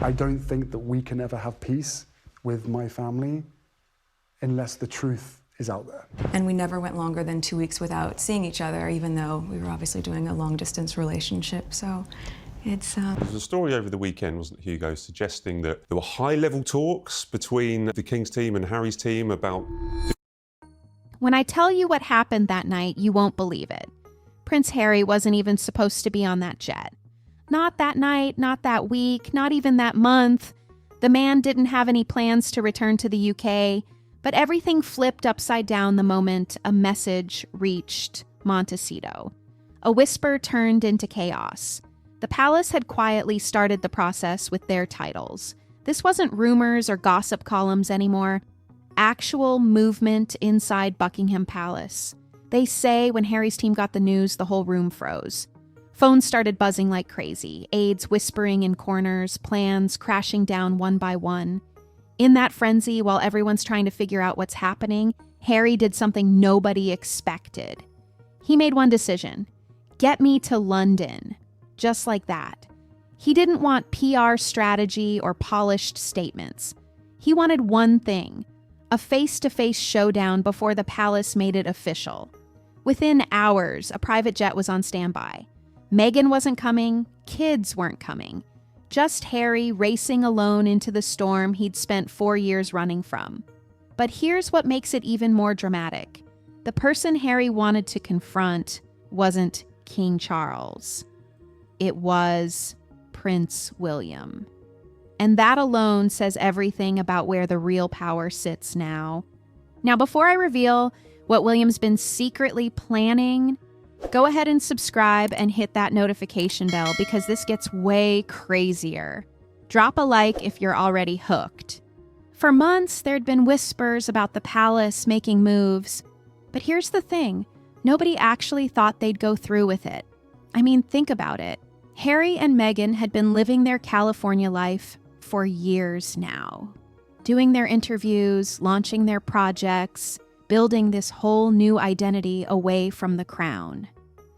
I don't think that we can ever have peace with my family unless the truth is out there. And we never went longer than 2 weeks without seeing each other, even though we were obviously doing a long-distance relationship. So it's... There was a story over the weekend, wasn't it, Hugo, suggesting that there were high-level talks between the King's team and Harry's team about... When I tell you what happened that night, you won't believe it. Prince Harry wasn't even supposed to be on that jet. Not that night, not that week, not even that month. The man didn't have any plans to return to the UK, but everything flipped upside down the moment a message reached Montecito. A whisper turned into chaos. The palace had quietly started the process with their titles. This wasn't rumors or gossip columns anymore. Actual movement inside Buckingham Palace. They say when Harry's team got the news, the whole room froze. Phones started buzzing like crazy, aides whispering in corners, plans crashing down one by one. In that frenzy, while everyone's trying to figure out what's happening, Harry did something nobody expected. He made one decision: get me to London. Just like that. He didn't want PR strategy or polished statements. He wanted one thing: a face-to-face showdown before the palace made it official. Within hours, a private jet was on standby. Meghan wasn't coming, kids weren't coming. Just Harry racing alone into the storm he'd spent 4 years running from. But here's what makes it even more dramatic. The person Harry wanted to confront wasn't King Charles. It was Prince William. And that alone says everything about where the real power sits now. Now, before I reveal what William's been secretly planning, go ahead and subscribe and hit that notification bell because this gets way crazier. Drop a like if you're already hooked. For months, there'd been whispers about the palace making moves. But here's the thing, nobody actually thought they'd go through with it. I mean, think about it. Harry and Meghan had been living their California life for years now. Doing their interviews, launching their projects, building this whole new identity away from the crown.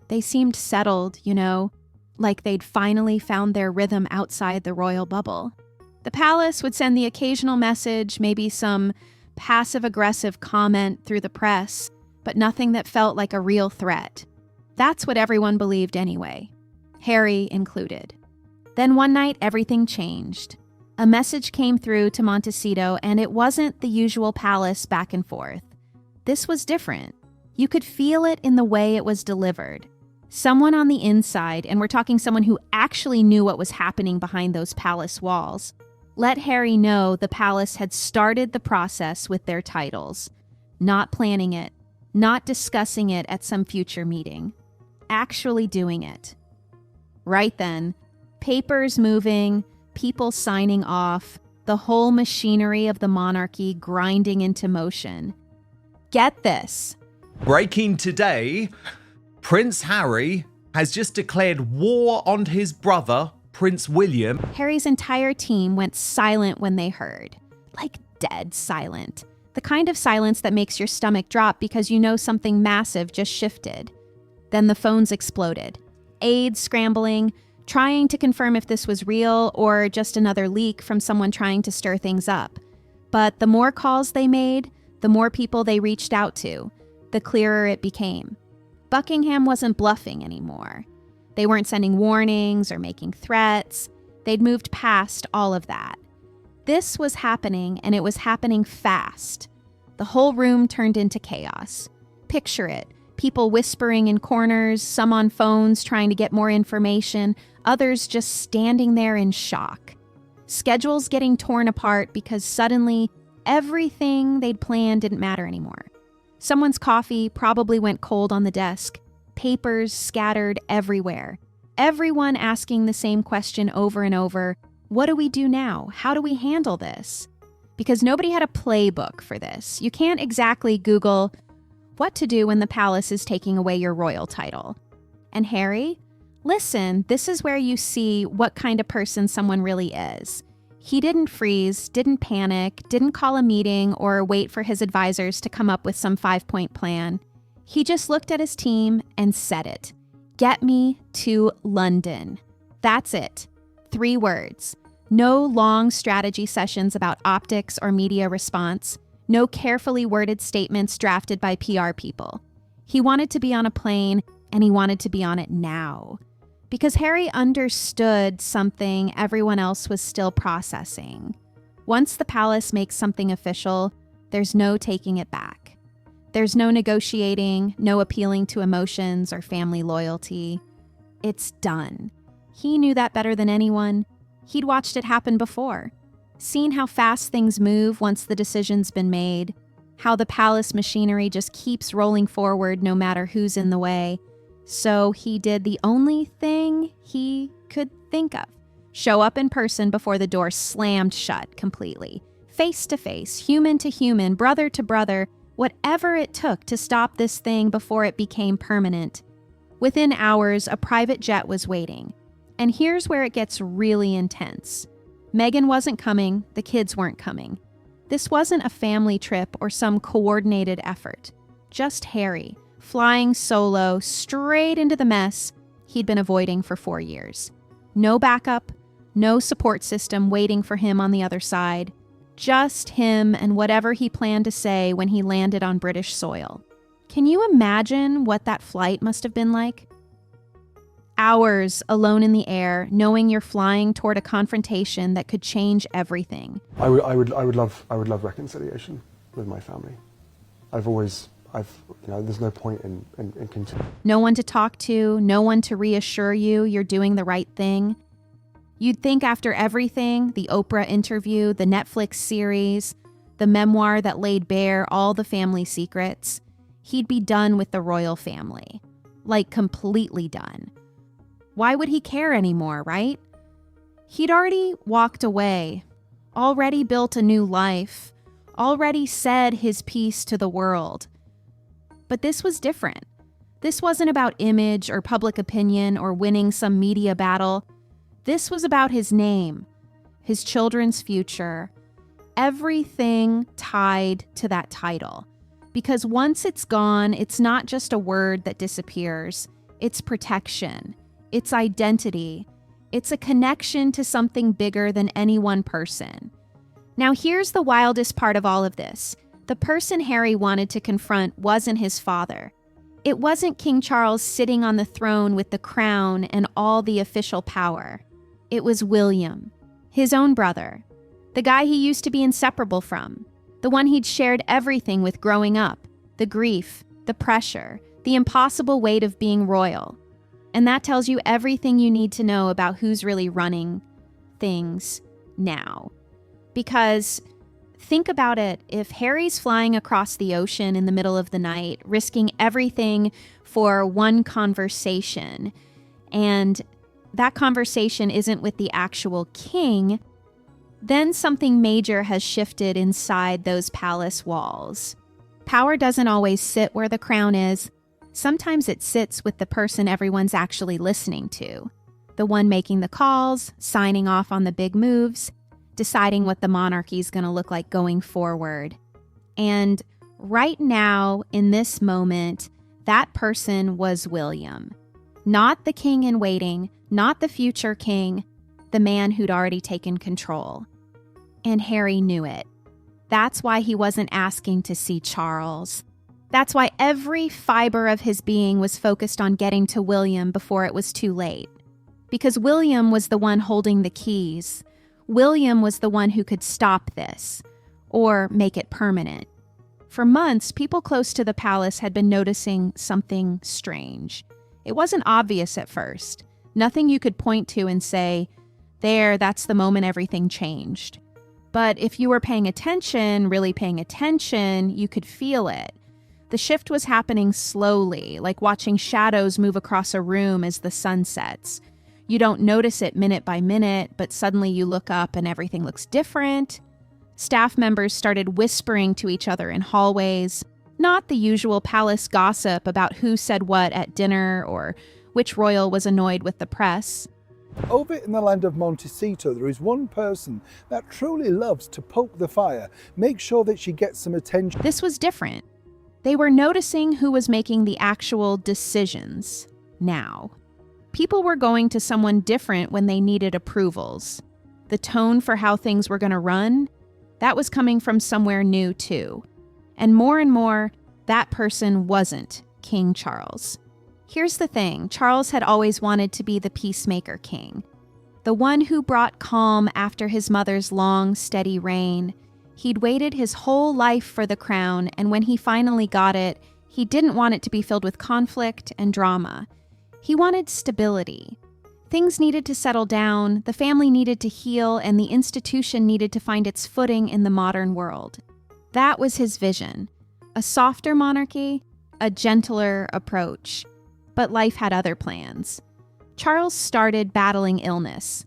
They seemed settled, you know, like they'd finally found their rhythm outside the royal bubble. The palace would send the occasional message, maybe some passive-aggressive comment through the press, but nothing that felt like a real threat. That's what everyone believed anyway, Harry included. Then one night, everything changed. A message came through to Montecito, and it wasn't the usual palace back and forth. This was different. You could feel it in the way it was delivered. Someone on the inside, and we're talking someone who actually knew what was happening behind those palace walls, let Harry know the palace had started the process with their titles, not planning it, not discussing it at some future meeting, actually doing it. Right then, papers moving, people signing off, the whole machinery of the monarchy grinding into motion. Get this. Breaking today, Prince Harry has just declared war on his brother, Prince William. Harry's entire team went silent when they heard. Like dead silent. The kind of silence that makes your stomach drop because you know something massive just shifted. Then the phones exploded. Aides scrambling, trying to confirm if this was real or just another leak from someone trying to stir things up. But the more calls they made, the more people they reached out to, the clearer it became. Buckingham wasn't bluffing anymore. They weren't sending warnings or making threats. They'd moved past all of that. This was happening, and it was happening fast. The whole room turned into chaos. Picture it. People whispering in corners, some on phones trying to get more information, others just standing there in shock. Schedules getting torn apart because suddenly everything they'd planned didn't matter anymore. Someone's coffee probably went cold on the desk. Papers scattered everywhere. Everyone asking the same question over and over. What do we do now? How do we handle this? Because nobody had a playbook for this. You can't exactly Google what to do when the palace is taking away your royal title. And Harry? Listen, this is where you see what kind of person someone really is. He didn't freeze, didn't panic, didn't call a meeting or wait for his advisors to come up with some 5-point plan. He just looked at his team and said it. Get me to London. That's it. 3 words. No long strategy sessions about optics or media response. No carefully worded statements drafted by PR people. He wanted to be on a plane, and he wanted to be on it now. Because Harry understood something everyone else was still processing. Once the palace makes something official, there's no taking it back. There's no negotiating, no appealing to emotions or family loyalty. It's done. He knew that better than anyone. He'd watched it happen before, seen how fast things move once the decision's been made, how the palace machinery just keeps rolling forward no matter who's in the way. So he did the only thing he could think of. Show up in person before the door slammed shut completely. Face to face, human to human, brother to brother, whatever it took to stop this thing before it became permanent. Within hours, a private jet was waiting. And here's where it gets really intense. Meghan wasn't coming, the kids weren't coming. This wasn't a family trip or some coordinated effort. Just Harry, flying solo straight into the mess he'd been avoiding for 4 years. No backup, no support system waiting for him on the other side. Just him and whatever he planned to say when he landed on British soil. Can you imagine what that flight must have been like? Hours alone in the air, knowing you're flying toward a confrontation that could change everything. I would love reconciliation with my family. There's no point in continuing. No one to talk to, no one to reassure you you're doing the right thing. You'd think after everything, the Oprah interview, the Netflix series, the memoir that laid bare all the family secrets, he'd be done with the royal family. Like completely done. Why would he care anymore, right? He'd already walked away, already built a new life, already said his piece to the world. But this was different. This wasn't about image or public opinion or winning some media battle. This was about his name, his children's future, everything tied to that title. Because once it's gone, it's not just a word that disappears. It's protection. It's identity. It's a connection to something bigger than any one person. Now here's the wildest part of all of this. The person Harry wanted to confront wasn't his father. It wasn't King Charles sitting on the throne with the crown and all the official power. It was William, his own brother, the guy he used to be inseparable from, the one he'd shared everything with growing up, the grief, the pressure, the impossible weight of being royal. And that tells you everything you need to know about who's really running things now. Because think about it, if Harry's flying across the ocean in the middle of the night, risking everything for one conversation, and that conversation isn't with the actual king, then something major has shifted inside those palace walls. Power doesn't always sit where the crown is. Sometimes it sits with the person everyone's actually listening to, the one making the calls, signing off on the big moves, deciding what the monarchy is going to look like going forward. And right now, in this moment, that person was William. Not the king in waiting, not the future king, the man who'd already taken control. And Harry knew it. That's why he wasn't asking to see Charles. That's why every fiber of his being was focused on getting to William before it was too late. Because William was the one holding the keys. William was the one who could stop this, or make it permanent. For months, people close to the palace had been noticing something strange. It wasn't obvious at first. Nothing you could point to and say, that's the moment everything changed. But if you were paying attention, really paying attention, you could feel it. The shift was happening slowly, like watching shadows move across a room as the sun sets. You don't notice it minute by minute, but suddenly you look up and everything looks different. Staff members started whispering to each other in hallways, not the usual palace gossip about who said what at dinner or which royal was annoyed with the press. Over in the land of Montecito, there is one person that truly loves to poke the fire, make sure that she gets some attention. This was different. They were noticing who was making the actual decisions now. People were going to someone different when they needed approvals. the tone for how things were going to run, that was coming from somewhere new too. And more, that person wasn't King Charles. Here's the thing, Charles had always wanted to be the peacemaker king, the one who brought calm after his mother's long, steady reign. He'd waited his whole life for the crown, and when he finally got it, he didn't want it to be filled with conflict and drama. He wanted stability. Things needed to settle down, the family needed to heal, and the institution needed to find its footing in the modern world. That was his vision. A softer monarchy, a gentler approach. But life had other plans. Charles started battling illness.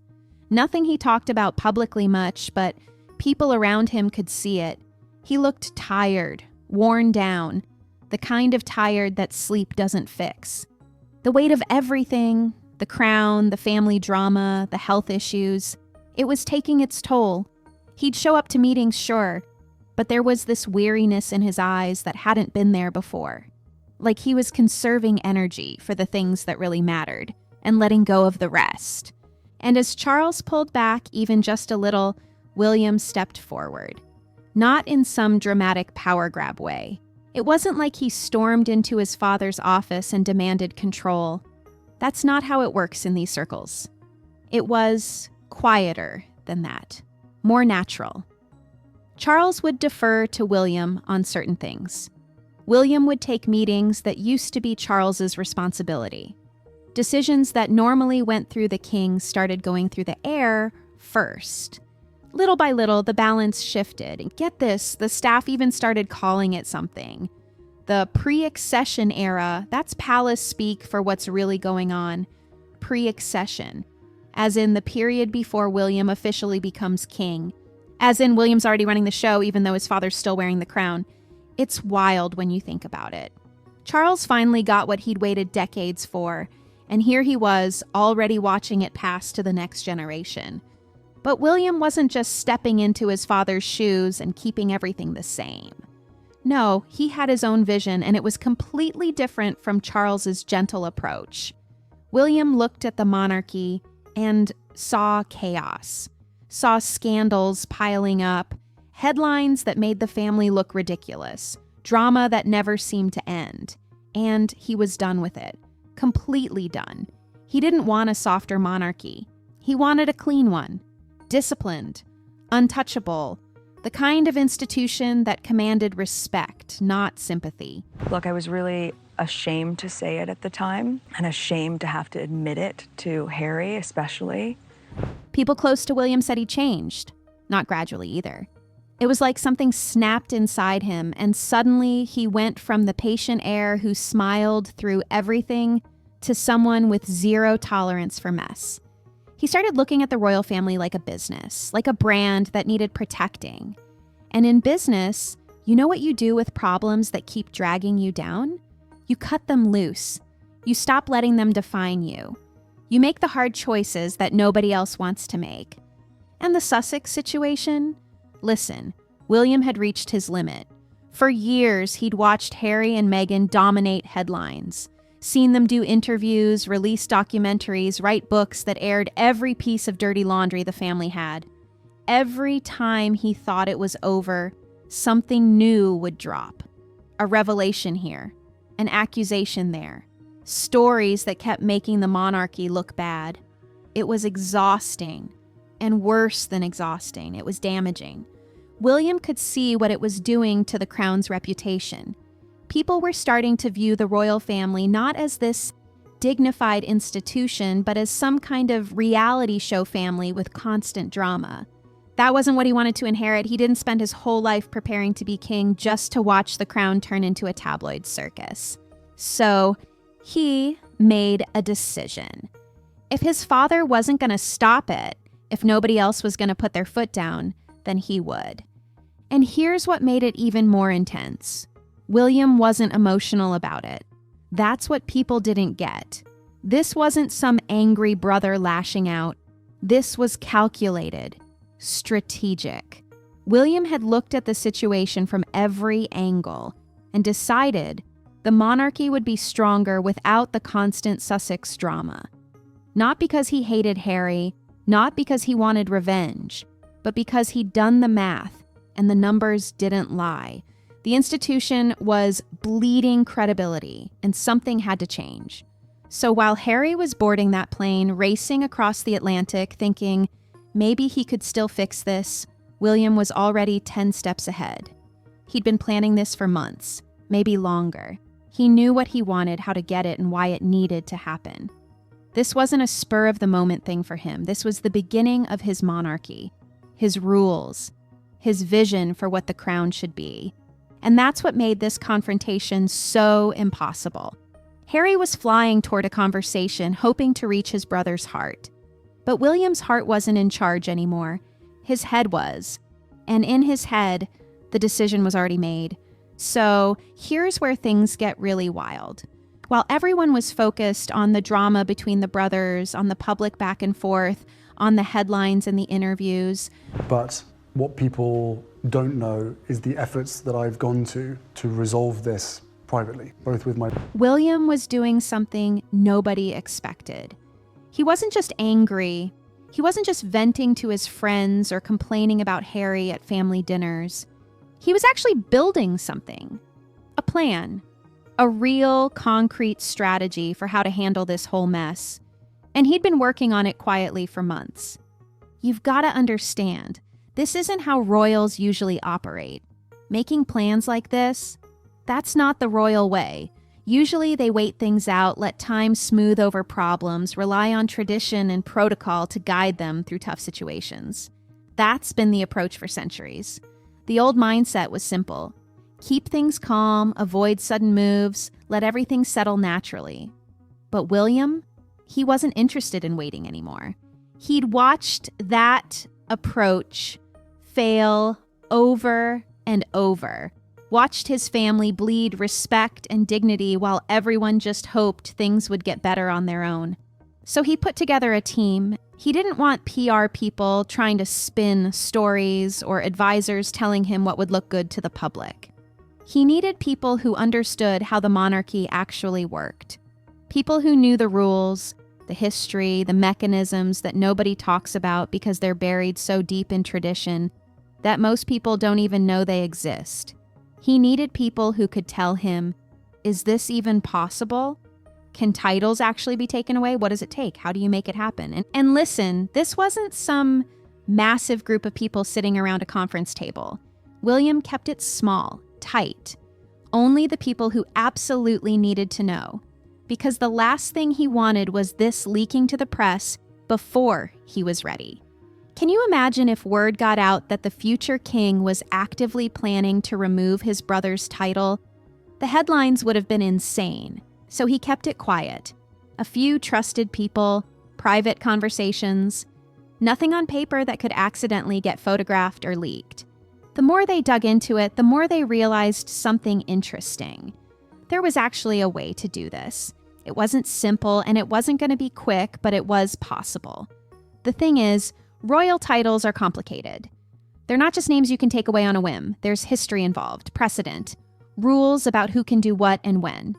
Nothing he talked about publicly much, but people around him could see it. He looked tired, worn down, the kind of tired that sleep doesn't fix. The weight of everything, the crown, the family drama, the health issues, it was taking its toll. He'd show up to meetings, sure, but there was this weariness in his eyes that hadn't been there before. Like he was conserving energy for the things that really mattered and letting go of the rest. And as Charles pulled back even just a little, William stepped forward. Not in some dramatic power grab way. It wasn't like he stormed into his father's office and demanded control. That's not how it works in these circles. It was quieter than that, more natural. Charles would defer to William on certain things. William would take meetings that used to be Charles's responsibility. Decisions that normally went through the king started going through the heir first. Little by little, the balance shifted. And get this, the staff even started calling it something. The pre-accession era, that's palace speak for what's really going on. Pre-accession, as in the period before William officially becomes king. As in William's already running the show, even though his father's still wearing the crown. It's wild when you think about it. Charles finally got what he'd waited decades for, and here he was, already watching it pass to the next generation. But William wasn't just stepping into his father's shoes and keeping everything the same. No, he had his own vision, and it was completely different from Charles's gentle approach. William looked at the monarchy and saw chaos, saw scandals piling up, headlines that made the family look ridiculous, drama that never seemed to end. And he was done with it. Completely done. He didn't want a softer monarchy. He wanted a clean one. Disciplined, untouchable, the kind of institution that commanded respect, not sympathy. Look, I was really ashamed to say it at the time, and ashamed to have to admit it to Harry especially. People close to William said he changed, not gradually either. It was like something snapped inside him, and suddenly he went from the patient heir who smiled through everything to someone with zero tolerance for mess. He started looking at the royal family like a business, like a brand that needed protecting. And in business, you know what you do with problems that keep dragging you down? You cut them loose. You stop letting them define you. You make the hard choices that nobody else wants to make. And the Sussex situation? Listen, William had reached his limit. For years, he'd watched Harry and Meghan dominate headlines. Seen them do interviews, release documentaries, write books that aired every piece of dirty laundry the family had. Every time he thought it was over, something new would drop. A revelation here, an accusation there, stories that kept making the monarchy look bad. It was exhausting, and worse than exhausting, it was damaging. William could see what it was doing to the crown's reputation. People were starting to view the royal family not as this dignified institution, but as some kind of reality show family with constant drama. That wasn't what he wanted to inherit. He didn't spend his whole life preparing to be king just to watch the crown turn into a tabloid circus. So he made a decision. If his father wasn't going to stop it, if nobody else was going to put their foot down, then he would. And here's what made it even more intense. William wasn't emotional about it. That's what people didn't get. This wasn't some angry brother lashing out. This was calculated, strategic. William had looked at the situation from every angle and decided the monarchy would be stronger without the constant Sussex drama. Not because he hated Harry, Not because he wanted revenge, but because he'd done the math and the numbers didn't lie. The institution was bleeding credibility, and something had to change. So while Harry was boarding that plane, racing across the Atlantic, thinking maybe he could still fix this, William was already 10 steps ahead. He'd been planning this for months, maybe longer. He knew what he wanted, how to get it, and why it needed to happen. This wasn't a spur-of-the-moment thing for him. This was the beginning of his monarchy, his rules, his vision for what the crown should be. And that's what made this confrontation so impossible. Harry was flying toward a conversation, hoping to reach his brother's heart. But William's heart wasn't in charge anymore. His head was. And in his head, the decision was already made. So here's where things get really wild. While everyone was focused on the drama between the brothers, on the public back and forth, on the headlines and the interviews. But what people don't know is the efforts that I've gone to resolve this privately, both with my... William was doing something nobody expected. He wasn't just angry. He wasn't just venting to his friends or complaining about Harry at family dinners. He was actually building something. A plan. A real, concrete strategy for how to handle this whole mess. And he'd been working on it quietly for months. You've got to understand, this isn't how royals usually operate. Making plans like this, that's not the royal way. Usually they wait things out, let time smooth over problems, rely on tradition and protocol to guide them through tough situations. That's been the approach for centuries. The old mindset was simple. Keep things calm, avoid sudden moves, let everything settle naturally. But William, he wasn't interested in waiting anymore. He'd watched that approach fail over and over. Watched his family bleed respect and dignity while everyone just hoped things would get better on their own. So he put together a team. He didn't want PR people trying to spin stories or advisors telling him what would look good to the public. He needed people who understood how the monarchy actually worked. People who knew the rules, the history, the mechanisms that nobody talks about because they're buried so deep in tradition that most people don't even know they exist. He needed people who could tell him, is this even possible? Can titles actually be taken away? What does it take? How do you make it happen? And listen, this wasn't some massive group of people sitting around a conference table. William kept it small, tight. Only the people who absolutely needed to know. Because the last thing he wanted was this leaking to the press before he was ready. Can you imagine if word got out that the future king was actively planning to remove his brother's title? The headlines would have been insane, so he kept it quiet. A few trusted people, private conversations, nothing on paper that could accidentally get photographed or leaked. The more they dug into it, the more they realized something interesting. There was actually a way to do this. It wasn't simple and it wasn't going to be quick, but it was possible. The thing is, royal titles are complicated. They're not just names you can take away on a whim. There's history involved, precedent, rules about who can do what and when.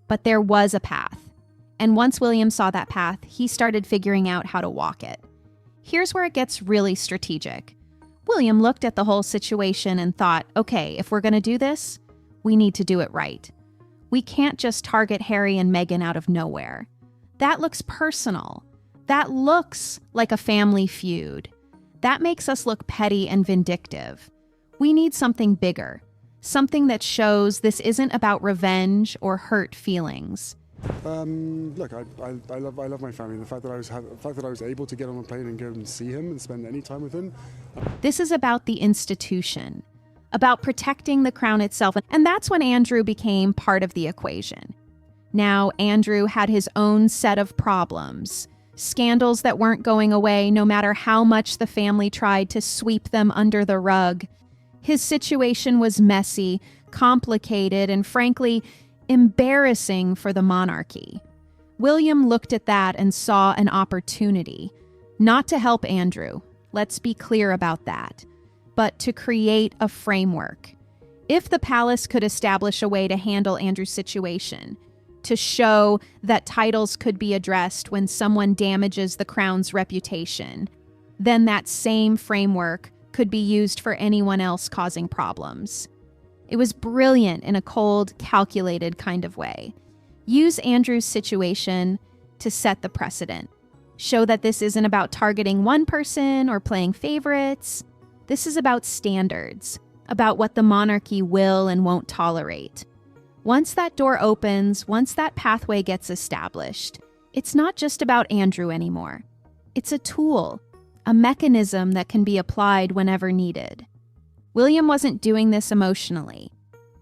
But there was a path. And once William saw that path, he started figuring out how to walk it. Here's where it gets really strategic. William looked at the whole situation and thought, okay, if we're going to do this, we need to do it right. We can't just target Harry and Meghan out of nowhere. That looks personal. That looks like a family feud. That makes us look petty and vindictive. We need something bigger, something that shows this isn't about revenge or hurt feelings. Look, I love my family. The fact that I was able to get on a plane and go and see him and spend any time with him. This is about the institution, about protecting the crown itself. And that's when Andrew became part of the equation. Now, Andrew had his own set of problems, scandals that weren't going away no matter how much the family tried to sweep them under the rug. His situation was messy, complicated, and frankly, embarrassing for the monarchy. William looked at that and saw an opportunity, not to help Andrew, let's be clear about that, but to create a framework. If the palace could establish a way to handle Andrew's situation, to show that titles could be addressed when someone damages the crown's reputation, then that same framework could be used for anyone else causing problems. It was brilliant in a cold, calculated kind of way. Use Andrew's situation to set the precedent. Show that this isn't about targeting one person or playing favorites. This is about standards, about what the monarchy will and won't tolerate. Once that door opens, once that pathway gets established, it's not just about Andrew anymore. It's a tool, a mechanism that can be applied whenever needed. William wasn't doing this emotionally.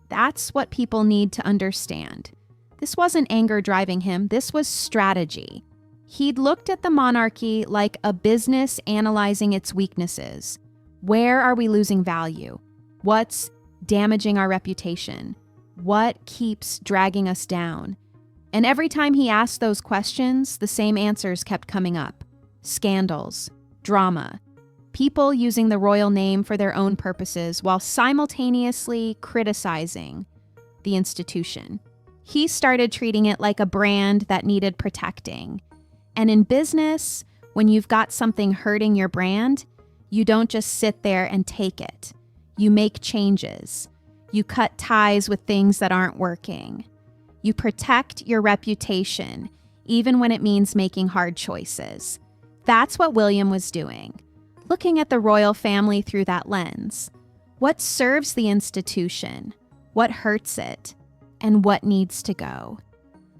That's what people need to understand. This wasn't anger driving him, this was strategy. He'd looked at the monarchy like a business analyzing its weaknesses. Where are we losing value? What's damaging our reputation? What keeps dragging us down? And every time he asked those questions, the same answers kept coming up. Scandals, drama, people using the royal name for their own purposes while simultaneously criticizing the institution. He started treating it like a brand that needed protecting. And in business, when you've got something hurting your brand, you don't just sit there and take it. You make changes. You cut ties with things that aren't working. You protect your reputation, even when it means making hard choices. That's what William was doing, looking at the royal family through that lens. What serves the institution? What hurts it? And what needs to go?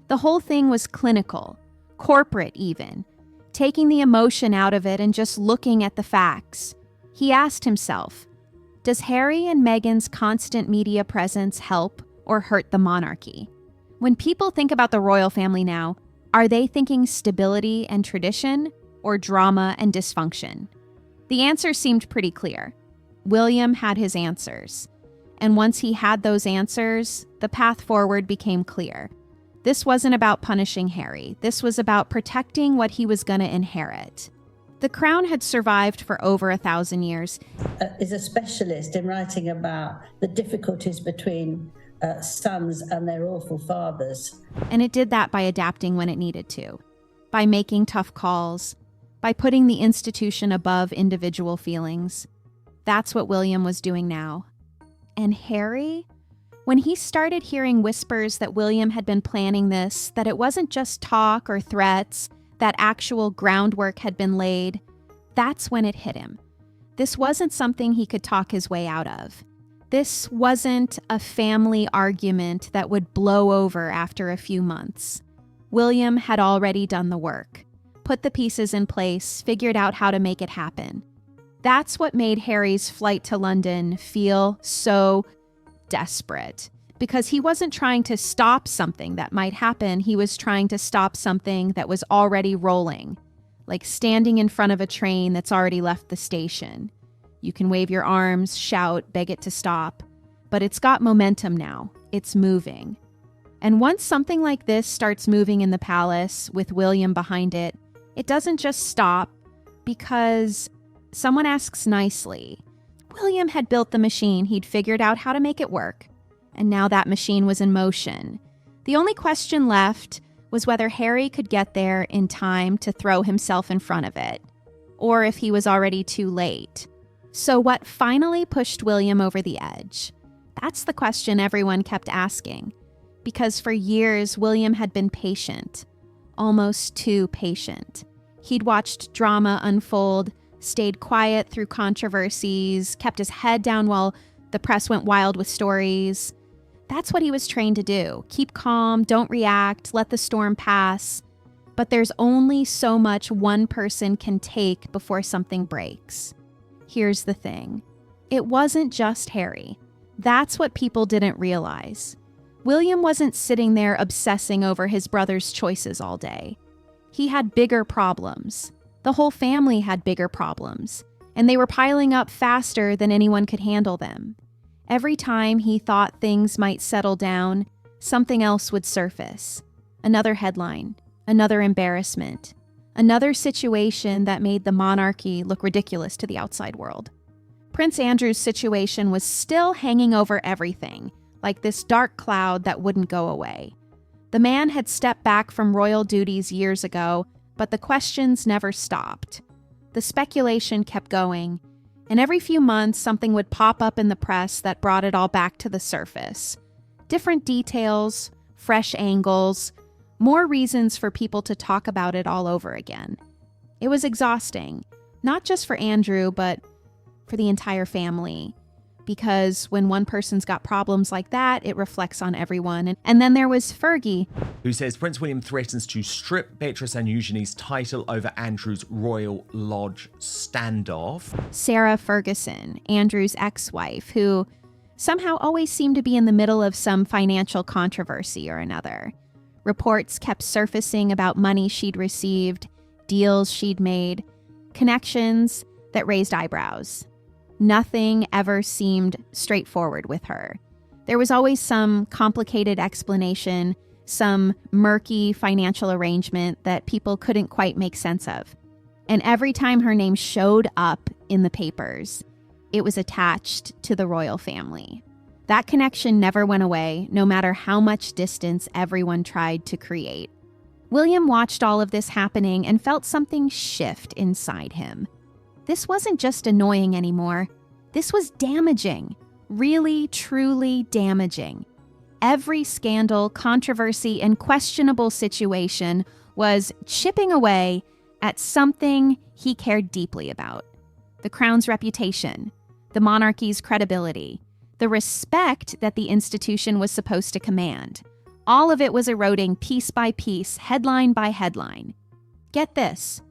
The whole thing was clinical, corporate even, taking the emotion out of it and just looking at the facts. He asked himself, does Harry and Meghan's constant media presence help or hurt the monarchy? When people think about the royal family now, are they thinking stability and tradition or drama and dysfunction? The answer seemed pretty clear. William had his answers. And once he had those answers, the path forward became clear. This wasn't about punishing Harry. This was about protecting what he was going to inherit. The crown had survived for over 1,000 years. Is a specialist in writing about the difficulties between sons and their awful fathers. And it did that by adapting when it needed to, by making tough calls, by putting the institution above individual feelings. That's what William was doing now. And Harry? When he started hearing whispers that William had been planning this, that it wasn't just talk or threats, that actual groundwork had been laid, that's when it hit him. This wasn't something he could talk his way out of. This wasn't a family argument that would blow over after a few months. William had already done the work, put the pieces in place, figured out how to make it happen. That's what made Harry's flight to London feel so desperate, because he wasn't trying to stop something that might happen. He was trying to stop something that was already rolling, like standing in front of a train that's already left the station. You can wave your arms, shout, beg it to stop, but it's got momentum now. It's moving. And once something like this starts moving in the palace with William behind it, it doesn't just stop because someone asks nicely. William had built the machine. He'd figured out how to make it work. And now that machine was in motion. The only question left was whether Harry could get there in time to throw himself in front of it, or if he was already too late. So what finally pushed William over the edge? That's the question everyone kept asking. Because for years, William had been patient, almost too patient. He'd watched drama unfold, stayed quiet through controversies, kept his head down while the press went wild with stories. That's what he was trained to do. Keep calm, don't react, let the storm pass. But there's only so much one person can take before something breaks. Here's the thing. It wasn't just Harry. That's what people didn't realize. William wasn't sitting there obsessing over his brother's choices all day. He had bigger problems. The whole family had bigger problems, and they were piling up faster than anyone could handle them. Every time he thought things might settle down, something else would surface. Another headline, another embarrassment, another situation that made the monarchy look ridiculous to the outside world. Prince Andrew's situation was still hanging over everything, like this dark cloud that wouldn't go away. The man had stepped back from royal duties years ago, but the questions never stopped. The speculation kept going, and every few months something would pop up in the press that brought it all back to the surface. Different details, fresh angles, more reasons for people to talk about it all over again. It was exhausting, not just for Andrew, but for the entire family. Because when one person's got problems like that, it reflects on everyone. And then there was Fergie, who says Prince William threatens to strip Beatrice and Eugenie's title over Andrew's Royal Lodge standoff. Sarah Ferguson, Andrew's ex-wife, who somehow always seemed to be in the middle of some financial controversy or another. Reports kept surfacing about money she'd received, deals she'd made, connections that raised eyebrows. Nothing ever seemed straightforward with her. There was always some complicated explanation, some murky financial arrangement that people couldn't quite make sense of. And every time her name showed up in the papers, it was attached to the royal family. That connection never went away, no matter how much distance everyone tried to create. William watched all of this happening and felt something shift inside him. This wasn't just annoying anymore. This was damaging, really, truly damaging. Every scandal, controversy, and questionable situation was chipping away at something he cared deeply about. The crown's reputation, the monarchy's credibility, the respect that the institution was supposed to command. All of it was eroding piece by piece, headline by headline. Get this.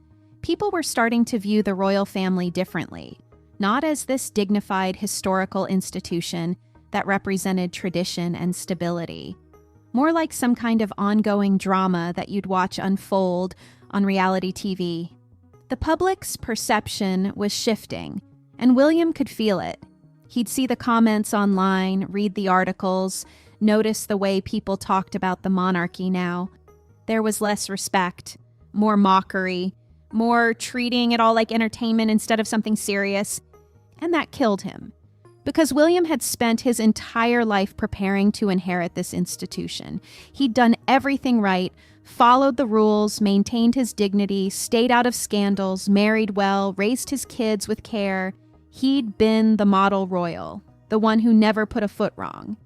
People were starting to view the royal family differently, not as this dignified historical institution that represented tradition and stability, more like some kind of ongoing drama that you'd watch unfold on reality TV. The public's perception was shifting, and William could feel it. He'd see the comments online, read the articles, notice the way people talked about the monarchy now. There was less respect, more mockery, more treating it all like entertainment instead of something serious. And that killed him. Because William had spent his entire life preparing to inherit this institution. He'd done everything right, followed the rules, maintained his dignity, stayed out of scandals, married well, raised his kids with care. He'd been the model royal, the one who never put a foot wrong.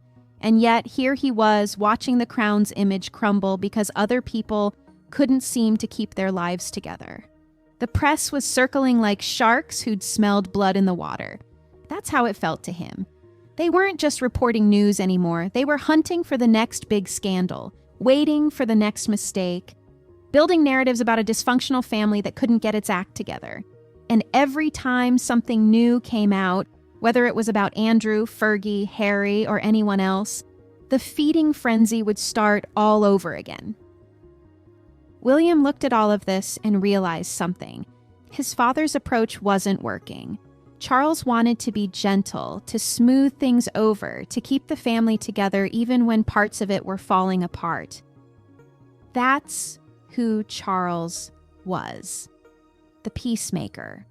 And yet here he was watching the crown's image crumble because other people couldn't seem to keep their lives together. The press was circling like sharks who'd smelled blood in the water. That's how it felt to him. They weren't just reporting news anymore. They were hunting for the next big scandal, waiting for the next mistake, building narratives about a dysfunctional family that couldn't get its act together. And every time something new came out, whether it was about Andrew, Fergie, Harry, or anyone else, the feeding frenzy would start all over again. William looked at all of this and realized something. His father's approach wasn't working. Charles wanted to be gentle, to smooth things over, to keep the family together even when parts of it were falling apart. That's who Charles was. The peacemaker.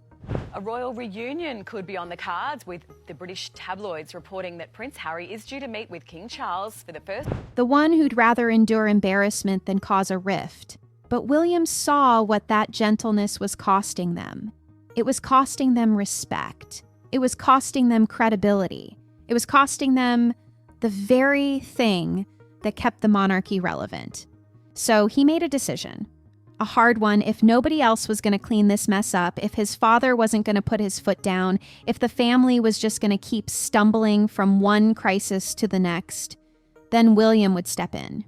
A royal reunion could be on the cards, with the British tabloids reporting that Prince Harry is due to meet with King Charles for the first. The one who'd rather endure embarrassment than cause a rift. But William saw what that gentleness was costing them. It was costing them respect. It was costing them credibility. It was costing them the very thing that kept the monarchy relevant. So he made a decision. A hard one if nobody else was going to clean this mess up, if his father wasn't going to put his foot down, if the family was just going to keep stumbling from one crisis to the next, then William would step in.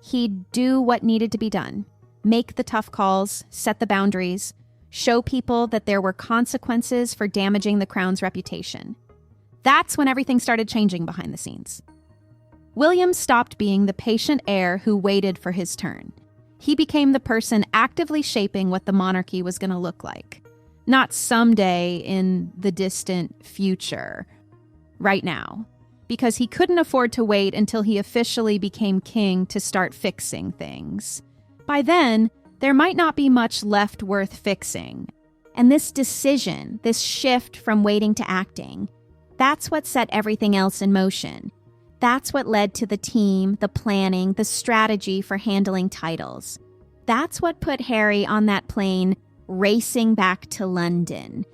He'd do what needed to be done. Make the tough calls, set the boundaries, show people that there were consequences for damaging the crown's reputation. That's when everything started changing behind the scenes. William stopped being the patient heir who waited for his turn. He became the person actively shaping what the monarchy was going to look like. Not someday in the distant future, right now. Because he couldn't afford to wait until he officially became king to start fixing things. By then, there might not be much left worth fixing. And this decision, this shift from waiting to acting, that's what set everything else in motion. That's what led to the team, the planning, the strategy for handling titles. That's what put Harry on that plane racing back to London.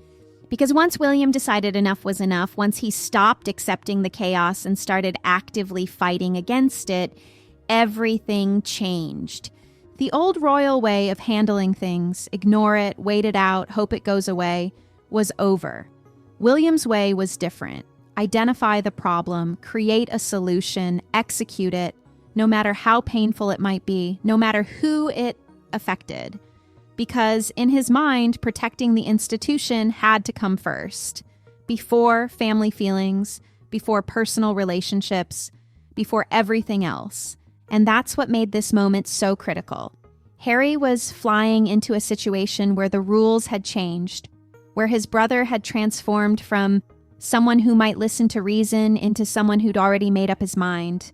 Because once William decided enough was enough, once he stopped accepting the chaos and started actively fighting against it, everything changed. The old royal way of handling things, ignore it, wait it out, hope it goes away, was over. William's way was different. Identify the problem, create a solution, execute it, no matter how painful it might be, no matter who it affected. Because in his mind, protecting the institution had to come first, before family feelings, before personal relationships, before everything else. And that's what made this moment so critical. Harry was flying into a situation where the rules had changed, where his brother had transformed from someone who might listen to reason into someone who'd already made up his mind,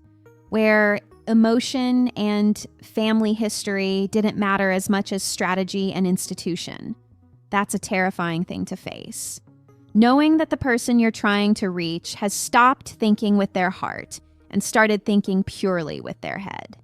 where emotion and family history didn't matter as much as strategy and institution. That's a terrifying thing to face. Knowing that the person you're trying to reach has stopped thinking with their heart and started thinking purely with their head.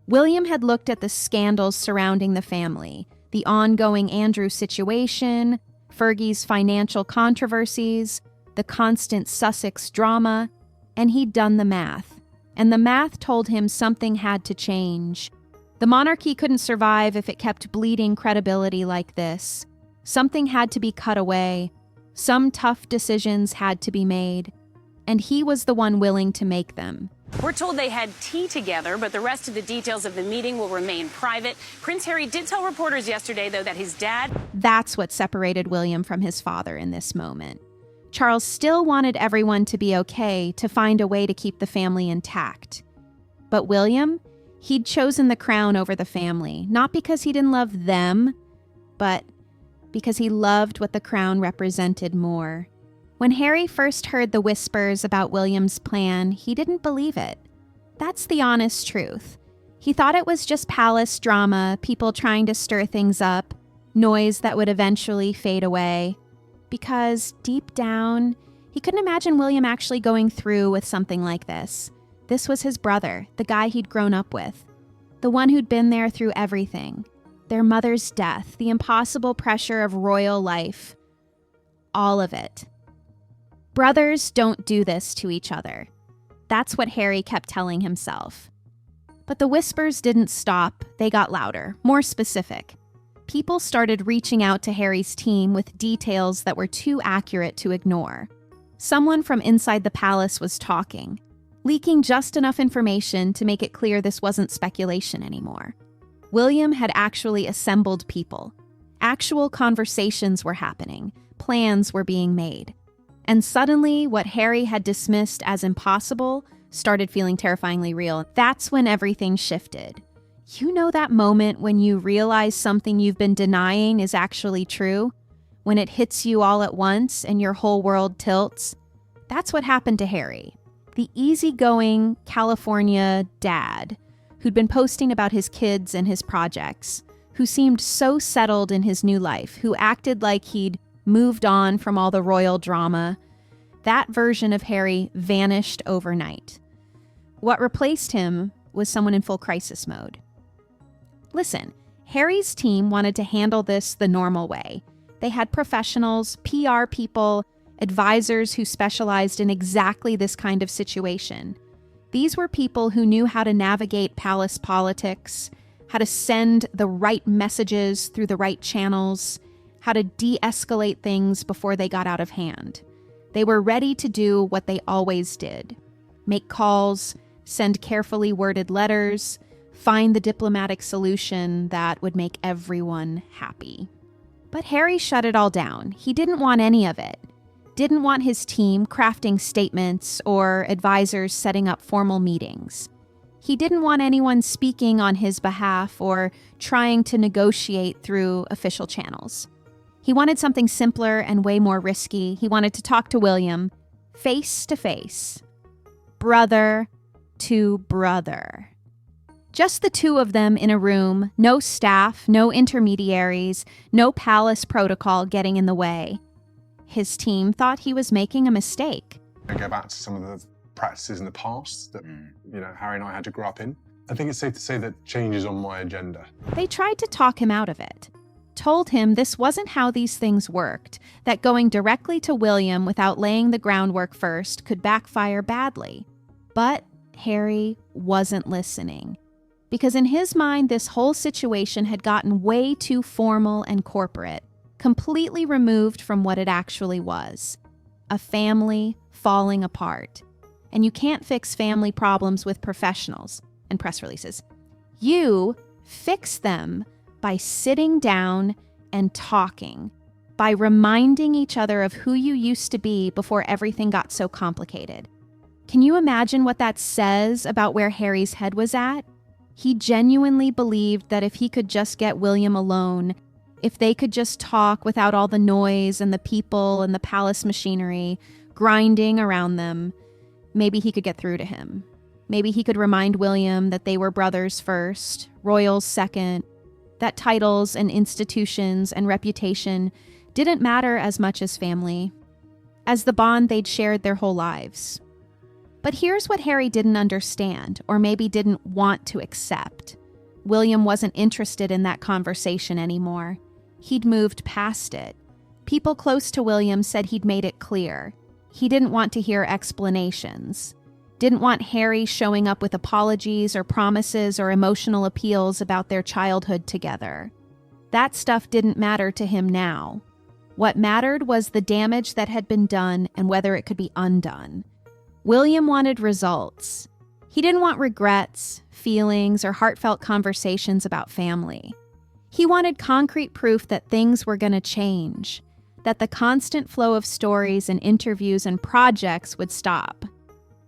William had looked at the scandals surrounding the family, the ongoing Andrew situation, Fergie's financial controversies, the constant Sussex drama, and he'd done the math. And the math told him something had to change. The monarchy couldn't survive if it kept bleeding credibility like this. Something had to be cut away. Some tough decisions had to be made. And he was the one willing to make them. We're told they had tea together, but the rest of the details of the meeting will remain private. Prince Harry did tell reporters yesterday, though, that his dad... That's what separated William from his father in this moment. Charles still wanted everyone to be okay, to find a way to keep the family intact. But William, he'd chosen the crown over the family, not because he didn't love them, but because he loved what the crown represented more. When Harry first heard the whispers about William's plan, he didn't believe it. That's the honest truth. He thought it was just palace drama, people trying to stir things up, noise that would eventually fade away. Because deep down, he couldn't imagine William actually going through with something like this. This was his brother, the guy he'd grown up with, the one who'd been there through everything. Their mother's death, the impossible pressure of royal life, all of it. Brothers don't do this to each other. That's what Harry kept telling himself. But the whispers didn't stop, they got louder, more specific. People started reaching out to Harry's team with details that were too accurate to ignore. Someone from inside the palace was talking, leaking just enough information to make it clear this wasn't speculation anymore. William had actually assembled people. Actual conversations were happening, plans were being made. And suddenly, what Harry had dismissed as impossible started feeling terrifyingly real. That's when everything shifted. You know that moment when you realize something you've been denying is actually true? When it hits you all at once and your whole world tilts? That's what happened to Harry. The easygoing California dad who'd been posting about his kids and his projects, who seemed so settled in his new life, who acted like he'd moved on from all the royal drama. That version of Harry vanished overnight. What replaced him was someone in full crisis mode. Listen, Harry's team wanted to handle this the normal way. They had professionals, PR people, advisors who specialized in exactly this kind of situation. These were people who knew how to navigate palace politics, how to send the right messages through the right channels, how to de-escalate things before they got out of hand. They were ready to do what they always did: make calls, send carefully worded letters, find the diplomatic solution that would make everyone happy. But Harry shut it all down. He didn't want any of it. Didn't want his team crafting statements or advisors setting up formal meetings. He didn't want anyone speaking on his behalf or trying to negotiate through official channels. He wanted something simpler and way more risky. He wanted to talk to William face to face, brother to brother. Just the two of them in a room, no staff, no intermediaries, no palace protocol getting in the way. His team thought he was making a mistake. I go back to some of the practices in the past that Harry and I had to grow up in. I think it's safe to say that change is on my agenda. They tried to talk him out of it. told him this wasn't how these things worked, that going directly to William without laying the groundwork first could backfire badly. But Harry wasn't listening, because in his mind, this whole situation had gotten way too formal and corporate, completely removed from what it actually was: a family falling apart. And you can't fix family problems with professionals and press releases. You fix them by sitting down and talking, by reminding each other of who you used to be before everything got so complicated. Can you imagine what that says about where Harry's head was at? He genuinely believed that if he could just get William alone, if they could just talk without all the noise and the people and the palace machinery grinding around them, maybe he could get through to him. Maybe he could remind William that they were brothers first, royals second, that titles and institutions and reputation didn't matter as much as family, as the bond they'd shared their whole lives. But here's what Harry didn't understand, or maybe didn't want to accept. William wasn't interested in that conversation anymore. He'd moved past it. People close to William said he'd made it clear. He didn't want to hear explanations. Didn't want Harry showing up with apologies or promises or emotional appeals about their childhood together. That stuff didn't matter to him now. What mattered was the damage that had been done and whether it could be undone. William wanted results. He didn't want regrets, feelings, or heartfelt conversations about family. He wanted concrete proof that things were going to change, that the constant flow of stories and interviews and projects would stop,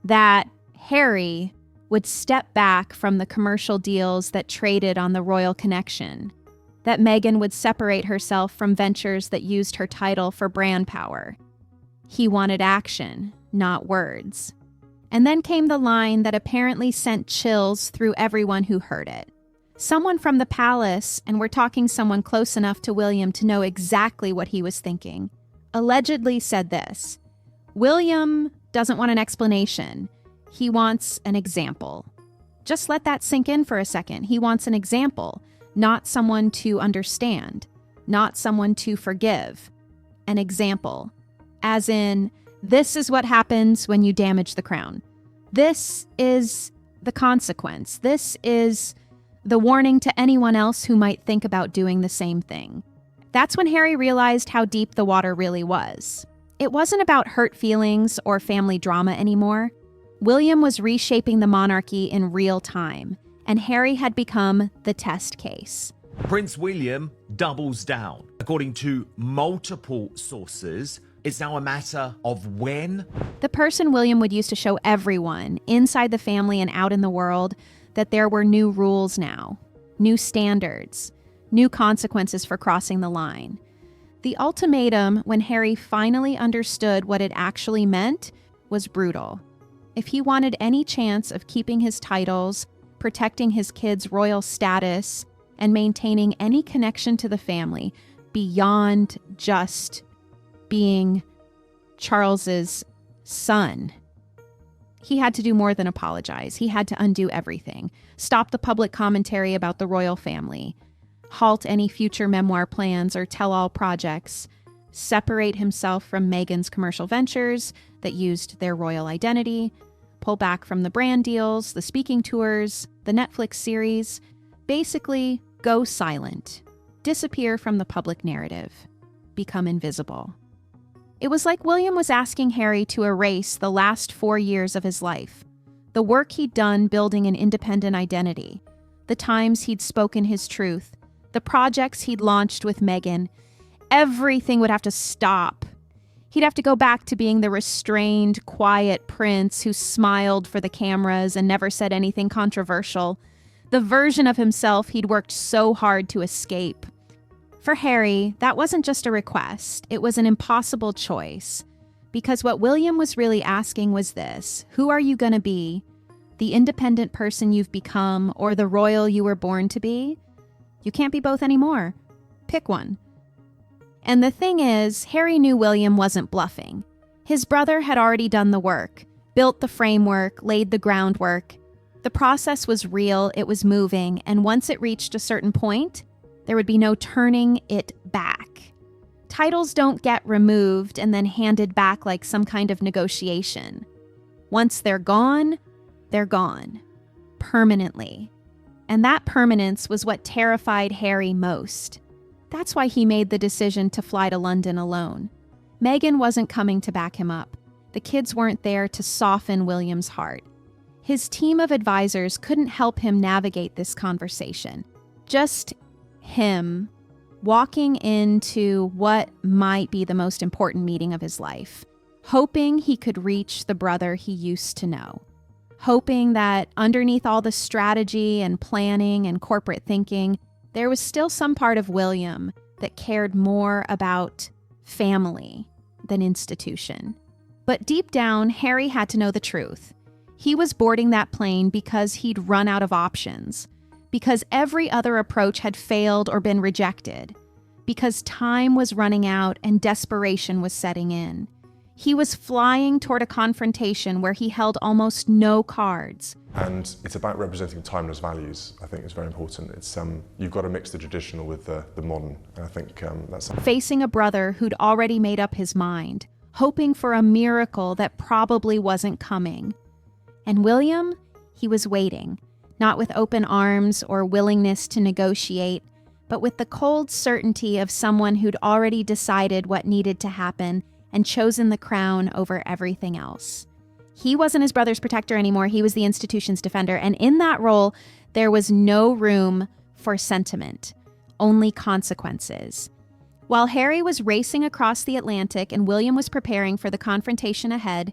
that Harry would step back from the commercial deals that traded on the royal connection, that Meghan would separate herself from ventures that used her title for brand power. He wanted action, not words. And then came the line that apparently sent chills through everyone who heard it. Someone from the palace, and we're talking someone close enough to William to know exactly what he was thinking, allegedly said this: William doesn't want an explanation. He wants an example. Just let that sink in for a second. He wants an example, not someone to understand, not someone to forgive. An example. As in, this is what happens when you damage the crown. This is the consequence. This is the warning to anyone else who might think about doing the same thing. That's when Harry realized how deep the water really was. It wasn't about hurt feelings or family drama anymore. William was reshaping the monarchy in real time, and Harry had become the test case. Prince William doubles down. According to multiple sources, it's now a matter of when. The person William would use to show everyone, inside the family and out in the world, that there were new rules now, new standards, new consequences for crossing the line. The ultimatum, when Harry finally understood what it actually meant, was brutal. If he wanted any chance of keeping his titles, protecting his kids' royal status, and maintaining any connection to the family beyond just being Charles's son, he had to do more than apologize. He had to undo everything, stop the public commentary about the royal family, halt any future memoir plans or tell-all projects, separate himself from Meghan's commercial ventures that used their royal identity, pull back from the brand deals, the speaking tours, the Netflix series, basically go silent, disappear from the public narrative, become invisible. It was like William was asking Harry to erase the last 4 years of his life, the work he'd done building an independent identity, the times he'd spoken his truth, the projects he'd launched with Meghan. Everything would have to stop. He'd have to go back to being the restrained, quiet prince who smiled for the cameras and never said anything controversial, the version of himself he'd worked so hard to escape. For Harry, that wasn't just a request, it was an impossible choice. Because what William was really asking was this: who are you going to be? The independent person you've become, or the royal you were born to be? You can't be both anymore. Pick one. And the thing is, Harry knew William wasn't bluffing. His brother had already done the work, built the framework, laid the groundwork. The process was real, it was moving, and once it reached a certain point, There would be no turning it back. Titles don't get removed and then handed back like some kind of negotiation. Once they're gone, permanently. And that permanence was what terrified Harry most. That's why he made the decision to fly to London alone. Meghan wasn't coming to back him up. The kids weren't there to soften William's heart. His team of advisors couldn't help him navigate this conversation. Just him walking into what might be the most important meeting of his life, hoping he could reach the brother he used to know, hoping that underneath all the strategy and planning and corporate thinking, there was still some part of William that cared more about family than institution. But deep down, Harry had to know the truth. He was boarding that plane because he'd run out of options, because every other approach had failed or been rejected, because time was running out and desperation was setting in. He was flying toward a confrontation where he held almost no cards. And it's about representing timeless values. I think it's very important. It's you've got to mix the traditional with the modern, and I think that's facing a brother who'd already made up his mind, hoping for a miracle that probably wasn't coming. And William, he was waiting, not with open arms or willingness to negotiate, but with the cold certainty of someone who'd already decided what needed to happen and chosen the crown over everything else. He wasn't his brother's protector anymore. He was the institution's defender. And in that role, there was no room for sentiment, only consequences. While Harry was racing across the Atlantic and William was preparing for the confrontation ahead,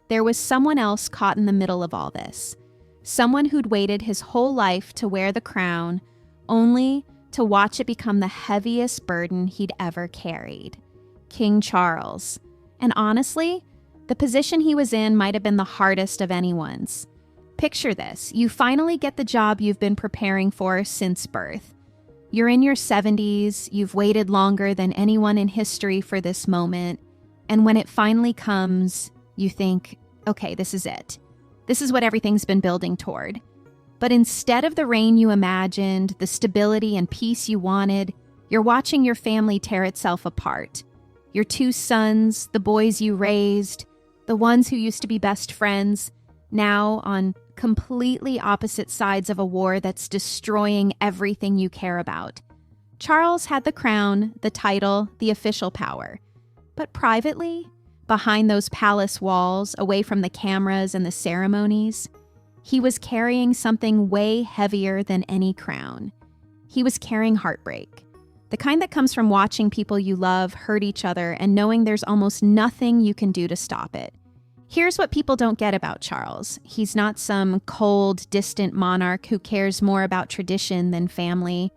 there was someone else caught in the middle of all this. Someone who'd waited his whole life to wear the crown, only to watch it become the heaviest burden he'd ever carried. King Charles. And honestly, the position he was in might have been the hardest of anyone's. Picture this. You finally get the job you've been preparing for since birth. You're in your 70s, you've waited longer than anyone in history for this moment, and when it finally comes, you think, okay, this is it. This is what everything's been building toward. But instead of the reign you imagined, the stability and peace you wanted, you're watching your family tear itself apart. Your two sons, the boys you raised, the ones who used to be best friends, now on completely opposite sides of a war that's destroying everything you care about. Charles had the crown, the title, the official power. But privately, behind those palace walls, away from the cameras and the ceremonies, he was carrying something way heavier than any crown. He was carrying heartbreak. The kind that comes from watching people you love hurt each other and knowing there's almost nothing you can do to stop it. Here's what people don't get about Charles. He's not some cold, distant monarch who cares more about tradition than family.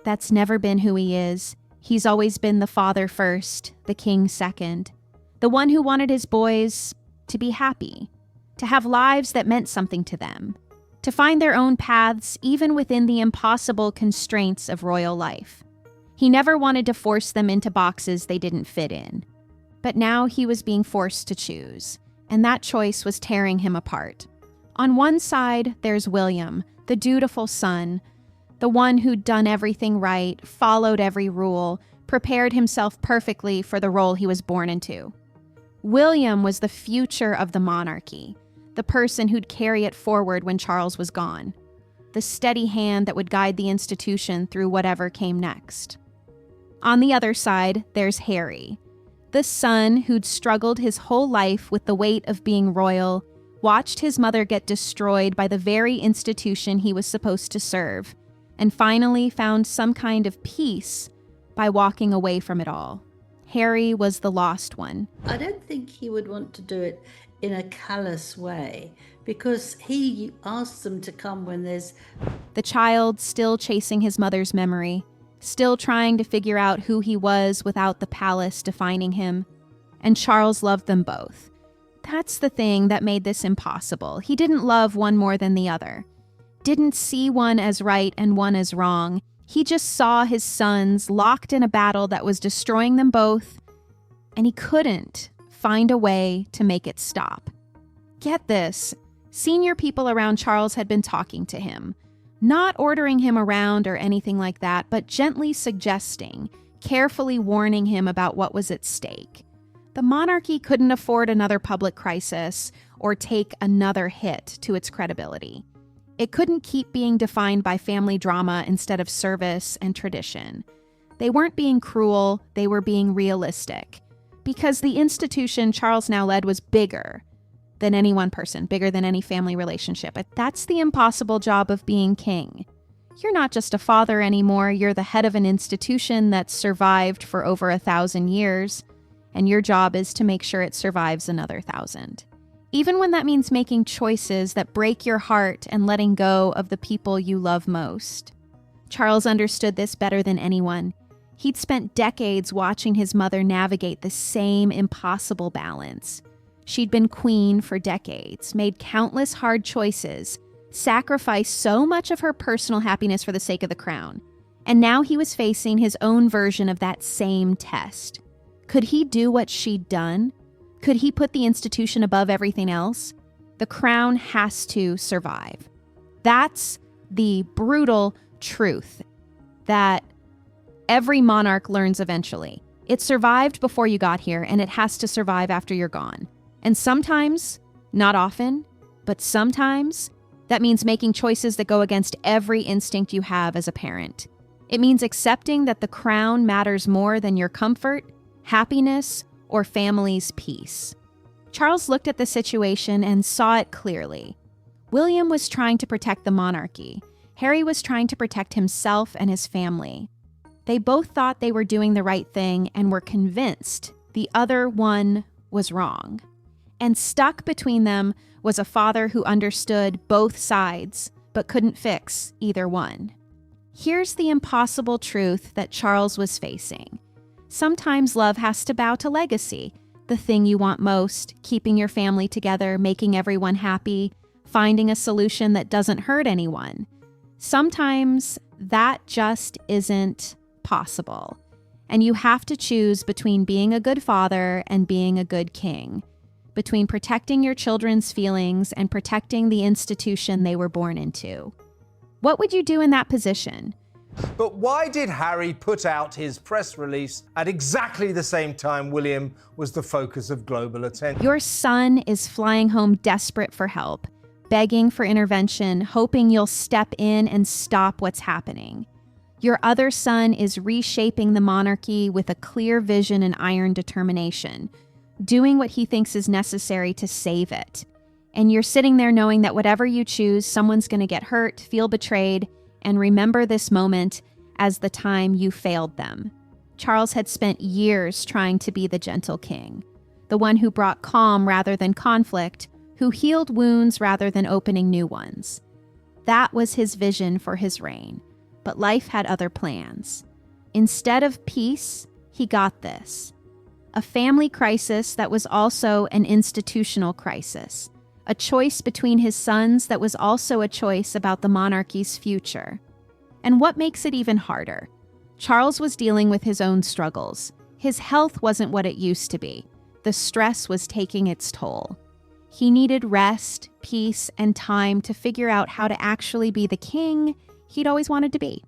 That's never been who he is. He's always been the father first, the king second. The one who wanted his boys to be happy, to have lives that meant something to them, to find their own paths even within the impossible constraints of royal life. He never wanted to force them into boxes they didn't fit in. But now he was being forced to choose, and that choice was tearing him apart. On one side, there's William, the dutiful son, the one who'd done everything right, followed every rule, prepared himself perfectly for the role he was born into. William was the future of the monarchy, the person who'd carry it forward when Charles was gone, the steady hand that would guide the institution through whatever came next. On the other side, there's Harry, the son who'd struggled his whole life with the weight of being royal, watched his mother get destroyed by the very institution he was supposed to serve, and finally found some kind of peace by walking away from it all. Harry was the lost one. I don't think he would want to do it in a callous way, because he asks them to come when there's... The child still chasing his mother's memory, still trying to figure out who he was without the palace defining him. And Charles loved them both. That's the thing that made this impossible. He didn't love one more than the other. Didn't see one as right and one as wrong. He just saw his sons locked in a battle that was destroying them both, and he couldn't find a way to make it stop. Get this, senior people around Charles had been talking to him. Not ordering him around or anything like that, but gently suggesting, carefully warning him about what was at stake. The monarchy couldn't afford another public crisis or take another hit to its credibility. It couldn't keep being defined by family drama instead of service and tradition. They weren't being cruel, they were being realistic. Because the institution Charles now led was bigger than any one person, bigger than any family relationship. But that's the impossible job of being king. You're not just a father anymore, you're the head of an institution that's survived for over 1,000 years, and your job is to make sure it survives another 1,000. Even when that means making choices that break your heart and letting go of the people you love most. Charles understood this better than anyone. He'd spent decades watching his mother navigate the same impossible balance. She'd been queen for decades, made countless hard choices, sacrificed so much of her personal happiness for the sake of the crown. And now he was facing his own version of that same test. Could he do what she'd done? Could he put the institution above everything else? The crown has to survive. That's the brutal truth that every monarch learns eventually. It survived before you got here, and it has to survive after you're gone. And sometimes, not often, but sometimes, that means making choices that go against every instinct you have as a parent. It means accepting that the crown matters more than your comfort, happiness, or family's peace. Charles looked at the situation and saw it clearly. William was trying to protect the monarchy. Harry was trying to protect himself and his family. They both thought they were doing the right thing and were convinced the other one was wrong. And stuck between them was a father who understood both sides, but couldn't fix either one. Here's the impossible truth that Charles was facing. Sometimes love has to bow to legacy, the thing you want most, keeping your family together, making everyone happy, finding a solution that doesn't hurt anyone. Sometimes that just isn't possible. And you have to choose between being a good father and being a good king, between protecting your children's feelings and protecting the institution they were born into. What would you do in that position? But why did Harry put out his press release at exactly the same time William was the focus of global attention? Your son is flying home desperate for help, begging for intervention, hoping you'll step in and stop what's happening. Your other son is reshaping the monarchy with a clear vision and iron determination, doing what he thinks is necessary to save it. And you're sitting there knowing that whatever you choose, someone's going to get hurt, feel betrayed, and remember this moment as the time you failed them. Charles had spent years trying to be the gentle king, the one who brought calm rather than conflict, who healed wounds rather than opening new ones. That was his vision for his reign, but life had other plans. Instead of peace, he got this. A family crisis that was also an institutional crisis. A choice between his sons that was also a choice about the monarchy's future. And what makes it even harder? Charles was dealing with his own struggles. His health wasn't what it used to be. The stress was taking its toll. He needed rest, peace, and time to figure out how to actually be the king he'd always wanted to be.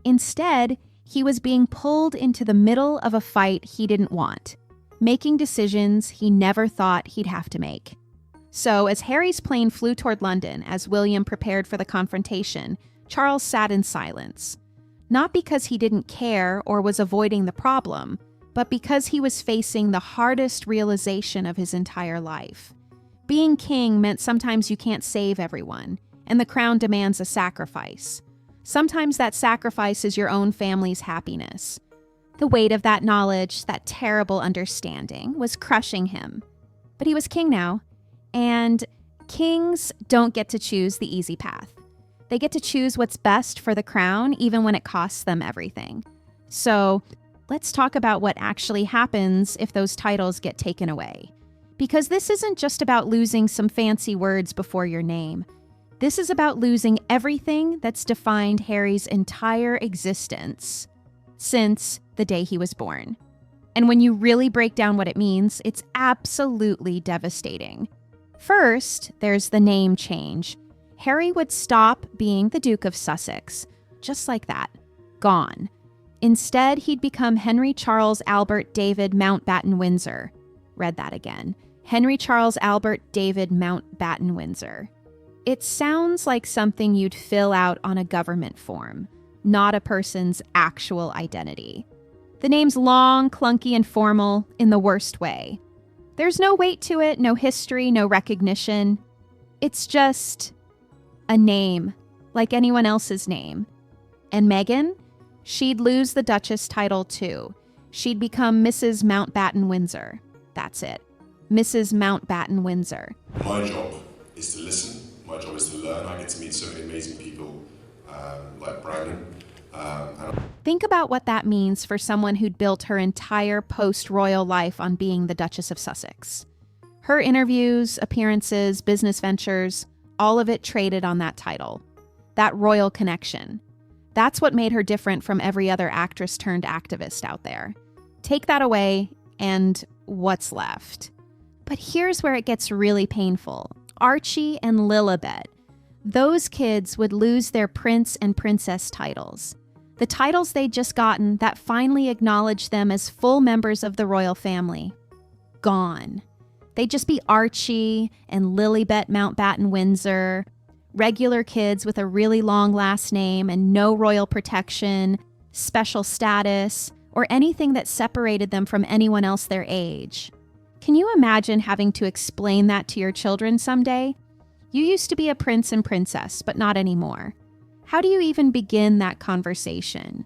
Instead, he was being pulled into the middle of a fight he didn't want, making decisions he never thought he'd have to make. So, as Harry's plane flew toward London as William prepared for the confrontation, Charles sat in silence. Not because he didn't care or was avoiding the problem, but because he was facing the hardest realization of his entire life. Being king meant sometimes you can't save everyone, and the crown demands a sacrifice. Sometimes that sacrifice is your own family's happiness. The weight of that knowledge, that terrible understanding, was crushing him. But he was king now. And kings don't get to choose the easy path. They get to choose what's best for the crown, even when it costs them everything. So let's talk about what actually happens if those titles get taken away. Because this isn't just about losing some fancy words before your name. This is about losing everything that's defined Harry's entire existence since the day he was born. And when you really break down what it means, it's absolutely devastating. First, there's the name change. Harry would stop being the Duke of Sussex, just like that, gone. Instead, he'd become Henry Charles Albert David Mountbatten Windsor. Read that again. Henry Charles Albert David Mountbatten Windsor. It sounds like something you'd fill out on a government form, not a person's actual identity. The name's long, clunky, and formal in the worst way. There's no weight to it, no history, no recognition. It's just a name, like anyone else's name. And Meghan? She'd lose the Duchess title too. She'd become Mrs. Mountbatten Windsor. That's it. Mrs. Mountbatten Windsor. My job is to listen. My job is to learn. I get to meet so many amazing people like Brandon. Think about what that means for someone who'd built her entire post-royal life on being the Duchess of Sussex. Her interviews, appearances, business ventures, all of it traded on that title. That royal connection. That's what made her different from every other actress turned activist out there. Take that away, and what's left? But here's where it gets really painful. Archie and Lilibet. Those kids would lose their prince and princess titles. The titles they'd just gotten that finally acknowledged them as full members of the royal family. Gone. They'd just be Archie and Lilibet Mountbatten Windsor, regular kids with a really long last name and no royal protection, special status, or anything that separated them from anyone else their age. Can you imagine having to explain that to your children someday? You used to be a prince and princess, but not anymore. How do you even begin that conversation?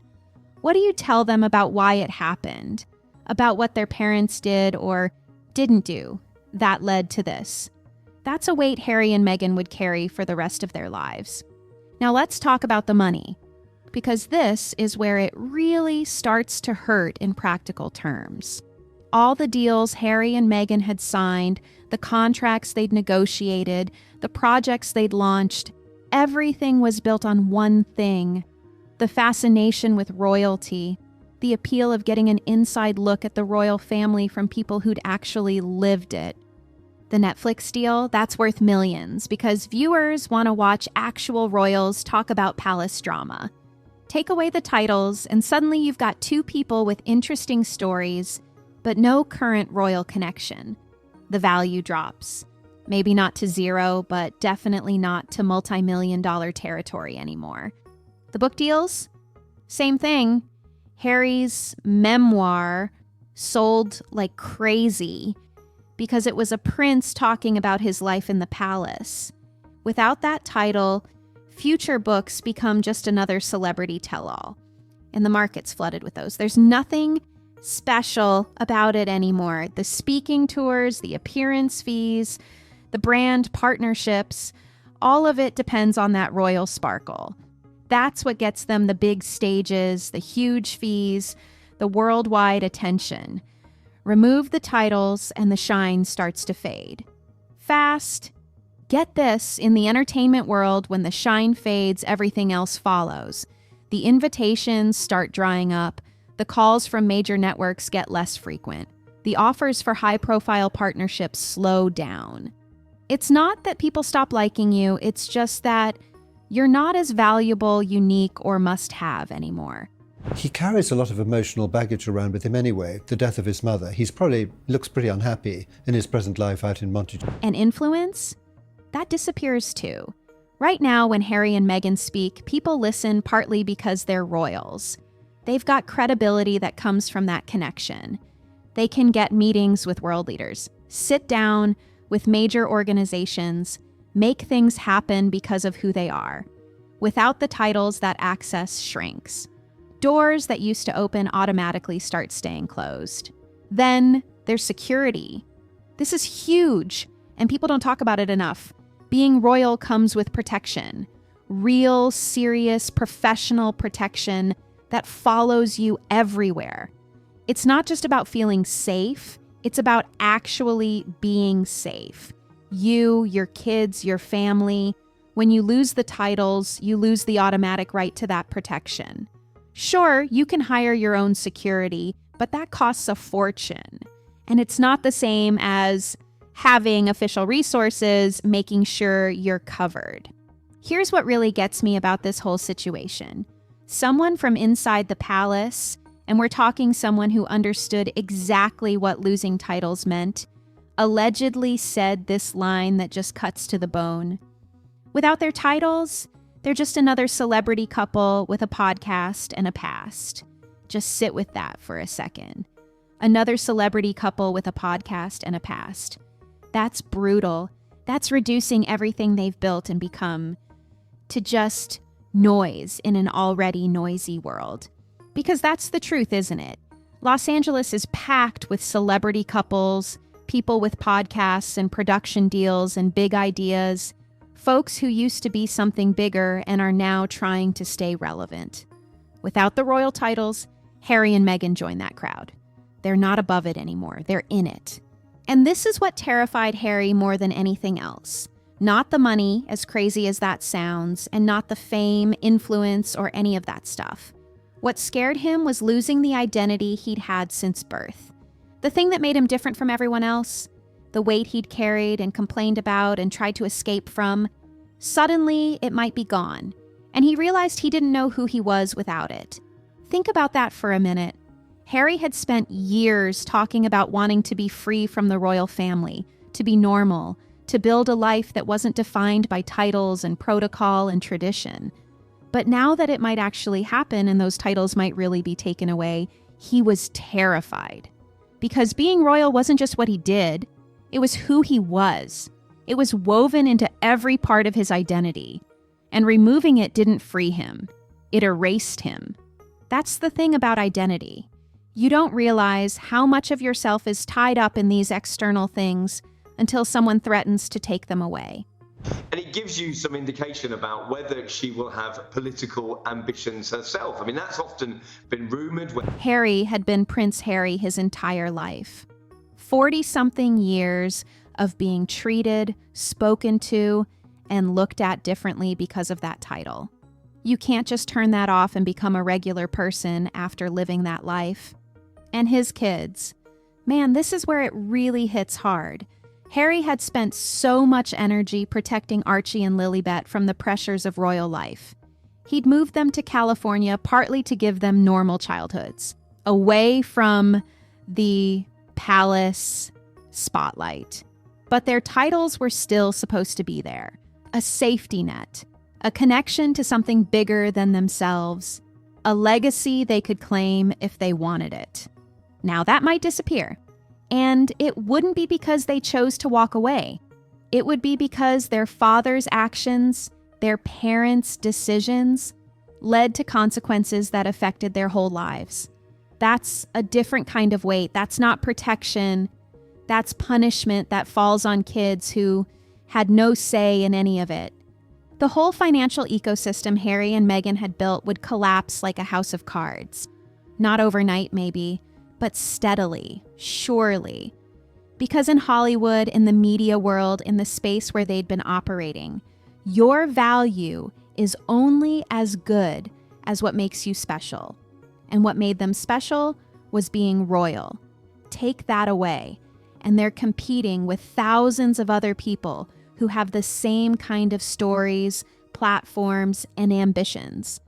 What do you tell them about why it happened? About what their parents did or didn't do that led to this? That's a weight Harry and Meghan would carry for the rest of their lives. Now let's talk about the money, because this is where it really starts to hurt in practical terms. All the deals Harry and Meghan had signed, the contracts they'd negotiated, the projects they'd launched, everything was built on one thing: the fascination with royalty, the appeal of getting an inside look at the royal family from people who'd actually lived it. The Netflix deal, that's worth millions because viewers want to watch actual royals talk about palace drama. Take away the titles, and suddenly you've got two people with interesting stories, but no current royal connection. The value drops. Maybe not to zero, but definitely not to multi-million-dollar territory anymore. The book deals? Same thing. Harry's memoir sold like crazy because it was a prince talking about his life in the palace. Without that title, future books become just another celebrity tell-all. And the market's flooded with those. There's nothing special about it anymore. The speaking tours, the appearance fees, the brand partnerships, all of it depends on that royal sparkle. That's what gets them the big stages, the huge fees, the worldwide attention. Remove the titles and the shine starts to fade. Fast. Get this, in the entertainment world, when the shine fades, everything else follows. The invitations start drying up. The calls from major networks get less frequent. The offers for high-profile partnerships slow down. It's not that people stop liking you, it's just that you're not as valuable, unique, or must-have anymore. He carries a lot of emotional baggage around with him anyway. The death of his mother. He's probably looks pretty unhappy in his present life out in Montague. And influence? That disappears too. Right now, when Harry and Meghan speak, people listen partly because they're royals. They've got credibility that comes from that connection. They can get meetings with world leaders, sit down with major organizations, make things happen because of who they are. Without the titles, that access shrinks. Doors that used to open automatically start staying closed. Then there's security. This is huge, and people don't talk about it enough. Being royal comes with protection. Real, serious, professional protection that follows you everywhere. It's not just about feeling safe, it's about actually being safe. You, your kids, your family. When you lose the titles, you lose the automatic right to that protection. Sure, you can hire your own security, but that costs a fortune. And it's not the same as having official resources, making sure you're covered. Here's what really gets me about this whole situation. Someone from inside the palace, and we're talking someone who understood exactly what losing titles meant, allegedly said this line that just cuts to the bone. Without their titles, they're just another celebrity couple with a podcast and a past. Just sit with that for a second. Another celebrity couple with a podcast and a past. That's brutal. That's reducing everything they've built and become to just noise in an already noisy world. Because that's the truth, isn't it? Los Angeles is packed with celebrity couples, people with podcasts and production deals and big ideas, folks who used to be something bigger and are now trying to stay relevant. Without the royal titles, Harry and Meghan join that crowd. They're not above it anymore. They're in it. And this is what terrified Harry more than anything else. Not the money, as crazy as that sounds, and not the fame, influence, or any of that stuff. What scared him was losing the identity he'd had since birth. The thing that made him different from everyone else, the weight he'd carried and complained about and tried to escape from, suddenly it might be gone, and he realized he didn't know who he was without it. Think about that for a minute. Harry had spent years talking about wanting to be free from the royal family, to be normal, to build a life that wasn't defined by titles and protocol and tradition. But now that it might actually happen and those titles might really be taken away, he was terrified. Because being royal wasn't just what he did, it was who he was. It was woven into every part of his identity. And removing it didn't free him. It erased him. That's the thing about identity. You don't realize how much of yourself is tied up in these external things until someone threatens to take them away. And it gives you some indication about whether she will have political ambitions herself. I mean, that's often been rumoured. Harry had been Prince Harry his entire life. 40-something years of being treated, spoken to, and looked at differently because of that title. You can't just turn that off and become a regular person after living that life. And his kids. Man, this is where it really hits hard. Harry had spent so much energy protecting Archie and Lilibet from the pressures of royal life. He'd moved them to California partly to give them normal childhoods, away from the palace spotlight. But their titles were still supposed to be there. A safety net, a connection to something bigger than themselves, a legacy they could claim if they wanted it. Now that might disappear. And it wouldn't be because they chose to walk away. It would be because their father's actions, their parents' decisions, led to consequences that affected their whole lives. That's a different kind of weight. That's not protection. That's punishment that falls on kids who had no say in any of it. The whole financial ecosystem Harry and Meghan had built would collapse like a house of cards. Not overnight, maybe, but steadily, surely. Because in Hollywood, in the media world, in the space where they'd been operating, your value is only as good as what makes you special. And what made them special was being royal. Take that away, and they're competing with thousands of other people who have the same kind of stories, platforms, and ambitions.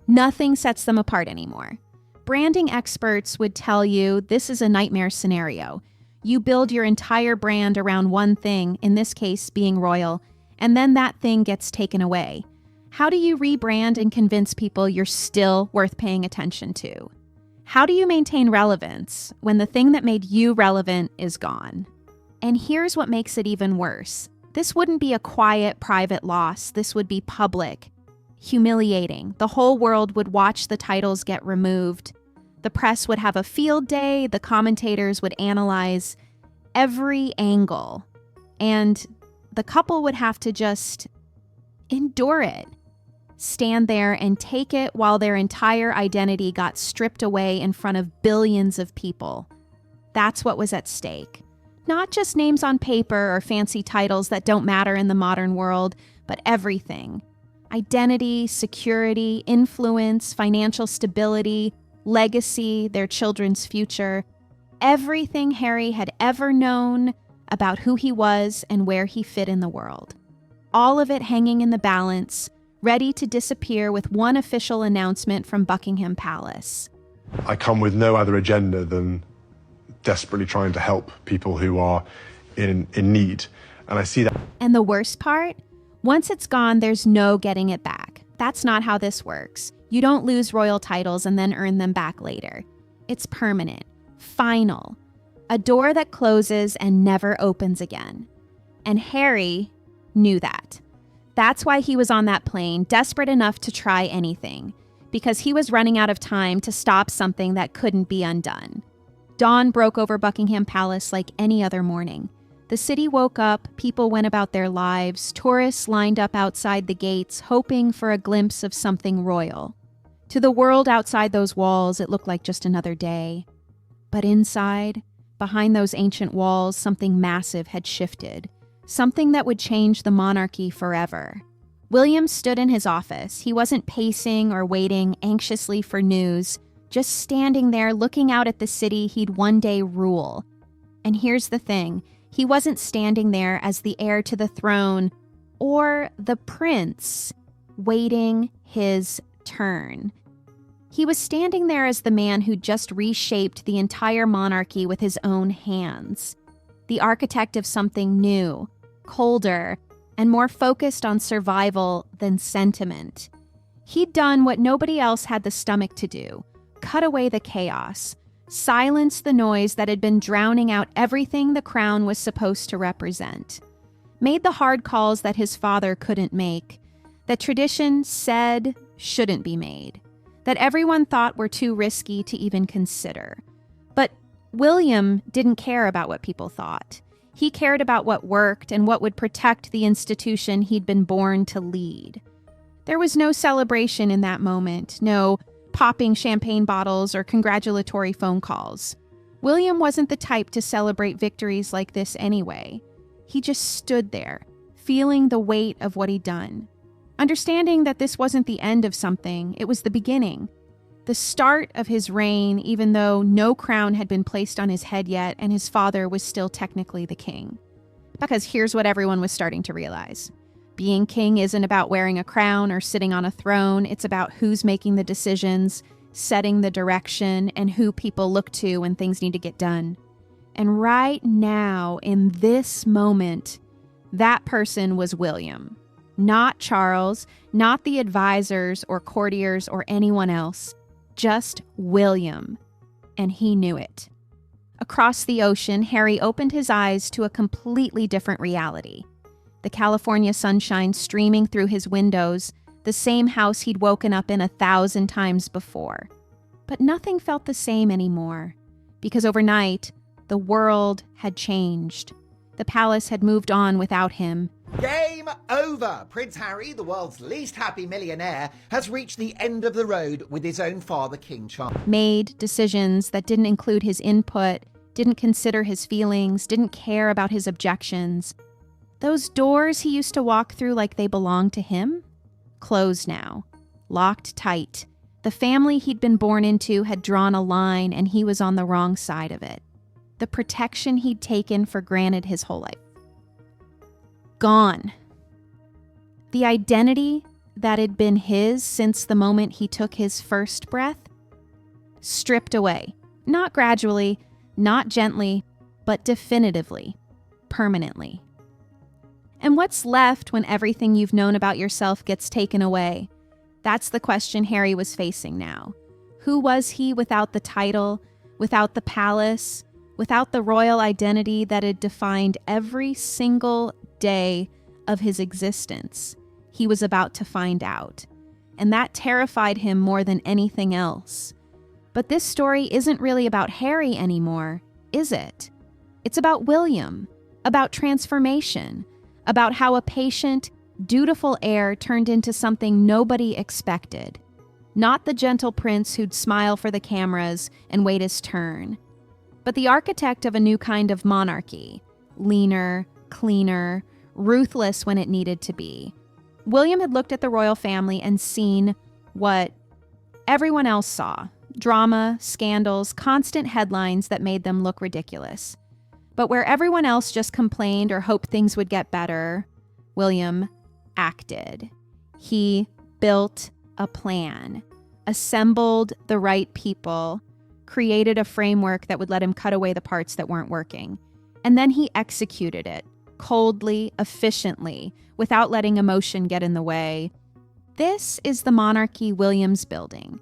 Nothing sets them apart anymore. Branding experts would tell you this is a nightmare scenario. You build your entire brand around one thing, in this case being royal, and then that thing gets taken away. How do you rebrand and convince people you're still worth paying attention to? How do you maintain relevance when the thing that made you relevant is gone? And here's what makes it even worse. This wouldn't be a quiet, private loss. This would be public. Humiliating. The whole world would watch the titles get removed. The press would have a field day. The commentators would analyze every angle. And the couple would have to just endure it. Stand there and take it while their entire identity got stripped away in front of billions of people. That's what was at stake. Not just names on paper or fancy titles that don't matter in the modern world, but everything. Identity, security, influence, financial stability, legacy, their children's future. Everything Harry had ever known about who he was and where he fit in the world. all of it hanging in the balance, ready to disappear with one official announcement from Buckingham Palace. I come with no other agenda than desperately trying to help people who are in need. And I see that. And the worst part? Once it's gone, there's no getting it back. That's not how this works. You don't lose royal titles and then earn them back later. It's permanent, final, a door that closes and never opens again. And Harry knew that. That's why he was on that plane, desperate enough to try anything, because he was running out of time to stop something that couldn't be undone. Dawn broke over Buckingham Palace like any other morning. The city woke up, people went about their lives, tourists lined up outside the gates, hoping for a glimpse of something royal. To the world outside those walls, it looked like just another day. But inside, behind those ancient walls, something massive had shifted. Something that would change the monarchy forever. William stood in his office. He wasn't pacing or waiting anxiously for news, just standing there looking out at the city he'd one day rule. And here's the thing, he wasn't standing there as the heir to the throne or the prince waiting his turn. He was standing there as the man who'd just reshaped the entire monarchy with his own hands. The architect of something new, colder, and more focused on survival than sentiment. He'd done what nobody else had the stomach to do, cut away the chaos, silence the noise that had been drowning out everything the crown was supposed to represent, made the hard calls that his father couldn't make, that tradition said shouldn't be made, that everyone thought were too risky to even consider. But William didn't care about what people thought. He cared about what worked and what would protect the institution he'd been born to lead. There was no celebration in that moment, no popping champagne bottles or congratulatory phone calls. William wasn't the type to celebrate victories like this anyway. He just stood there, feeling the weight of what he'd done. Understanding that this wasn't the end of something, it was the beginning. The start of his reign, even though no crown had been placed on his head yet and his father was still technically the king. Because here's what everyone was starting to realize. Being king isn't about wearing a crown or sitting on a throne. It's about who's making the decisions, setting the direction, and who people look to when things need to get done. And right now, in this moment, that person was William. Not Charles, not the advisors or courtiers or anyone else. Just William. And he knew it. Across the ocean, Harry opened his eyes to a completely different reality. The California sunshine streaming through his windows, the same house he'd woken up in 1,000 times before. But nothing felt the same anymore, because overnight, the world had changed. The palace had moved on without him. Game over! Prince Harry, the world's least happy millionaire, has reached the end of the road with his own father, King Charles. Made decisions that didn't include his input, didn't consider his feelings, didn't care about his objections. Those doors he used to walk through like they belonged to him? Closed now. Locked tight. The family he'd been born into had drawn a line and he was on the wrong side of it. The protection he'd taken for granted his whole life. Gone. The identity that had been his since the moment he took his first breath, stripped away. Not gradually, not gently, but definitively, permanently. And what's left when everything you've known about yourself gets taken away? That's the question Harry was facing now. Who was he without the title, without the palace, without the royal identity that had defined every single day of his existence? He was about to find out. And that terrified him more than anything else. But this story isn't really about Harry anymore, is it? It's about William, about transformation, about how a patient, dutiful heir turned into something nobody expected. Not the gentle prince who'd smile for the cameras and wait his turn, but the architect of a new kind of monarchy, leaner, cleaner, ruthless when it needed to be. William had looked at the royal family and seen what everyone else saw: drama, scandals, constant headlines that made them look ridiculous. But where everyone else just complained or hoped things would get better, William acted. He built a plan, assembled the right people, created a framework that would let him cut away the parts that weren't working. And then he executed it coldly, efficiently, without letting emotion get in the way. This is the monarchy William's building,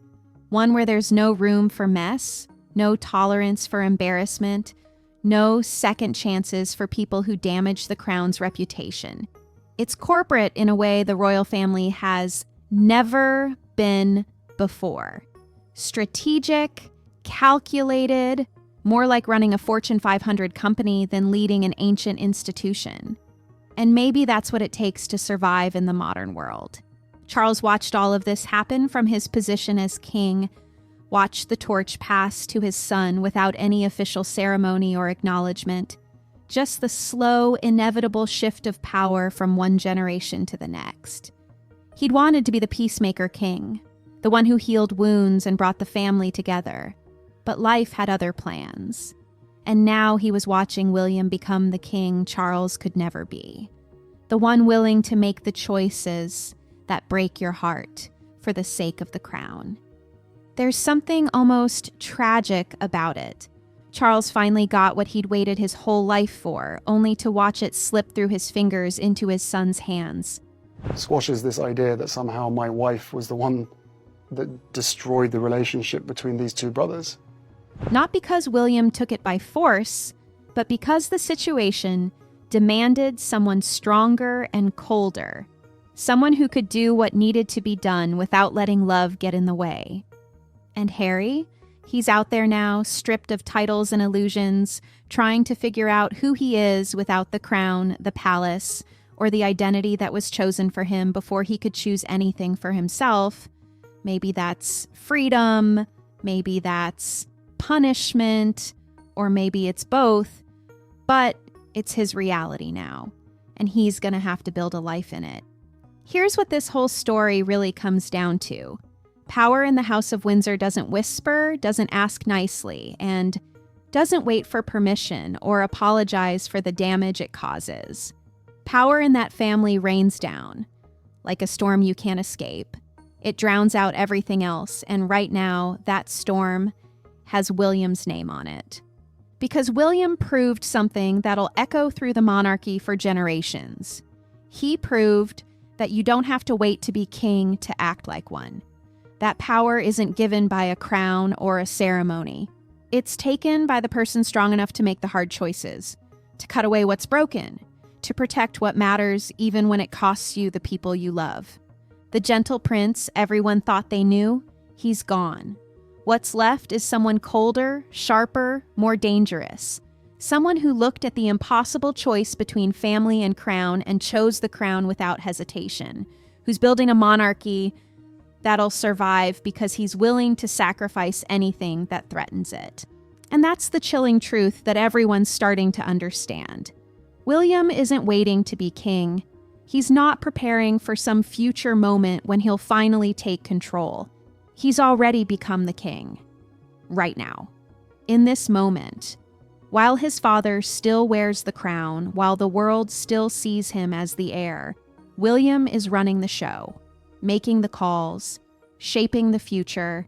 one where there's no room for mess, no tolerance for embarrassment, no second chances for people who damage the crown's reputation. It's corporate in a way the royal family has never been before. Strategic, calculated, more like running a Fortune 500 company than leading an ancient institution. And maybe that's what it takes to survive in the modern world. Charles watched all of this happen from his position as king, watched the torch pass to his son without any official ceremony or acknowledgement, just the slow, inevitable shift of power from one generation to the next. He'd wanted to be the peacemaker king, the one who healed wounds and brought the family together. But life had other plans. And now he was watching William become the king Charles could never be. The one willing to make the choices that break your heart for the sake of the crown. There's something almost tragic about it. Charles finally got what he'd waited his whole life for, only to watch it slip through his fingers into his son's hands. Squashes this idea that somehow my wife was the one that destroyed the relationship between these two brothers. Not because William took it by force, but because the situation demanded someone stronger and colder, someone who could do what needed to be done without letting love get in the way. And Harry? He's out there now, stripped of titles and illusions, trying to figure out who he is without the crown, the palace, or the identity that was chosen for him before he could choose anything for himself. Maybe that's freedom, maybe that's punishment, or maybe it's both, but it's his reality now, and he's gonna have to build a life in it. Here's what this whole story really comes down to. Power in the House of Windsor doesn't whisper, doesn't ask nicely, and doesn't wait for permission or apologize for the damage it causes. Power in that family rains down, like a storm you can't escape. It drowns out everything else, and right now, that storm has William's name on it. Because William proved something that'll echo through the monarchy for generations. He proved that you don't have to wait to be king to act like one. That power isn't given by a crown or a ceremony. It's taken by the person strong enough to make the hard choices, to cut away what's broken, to protect what matters even when it costs you the people you love. The gentle prince everyone thought they knew, he's gone. What's left is someone colder, sharper, more dangerous. Someone who looked at the impossible choice between family and crown and chose the crown without hesitation. Who's building a monarchy that'll survive because he's willing to sacrifice anything that threatens it. And that's the chilling truth that everyone's starting to understand. William isn't waiting to be king. He's not preparing for some future moment when he'll finally take control. He's already become the king. Right now. In this moment. While his father still wears the crown, while the world still sees him as the heir, William is running the show, making the calls, shaping the future.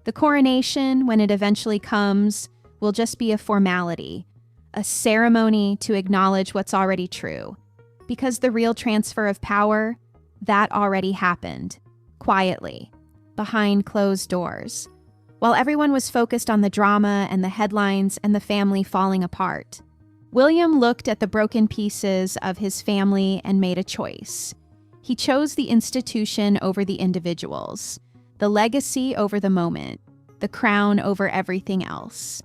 The coronation, when it eventually comes, will just be a formality, a ceremony to acknowledge what's already true. Because the real transfer of power, that already happened, quietly, behind closed doors, while everyone was focused on the drama and the headlines and the family falling apart. William looked at the broken pieces of his family and made a choice. He chose the institution over the individuals, the legacy over the moment, the crown over everything else.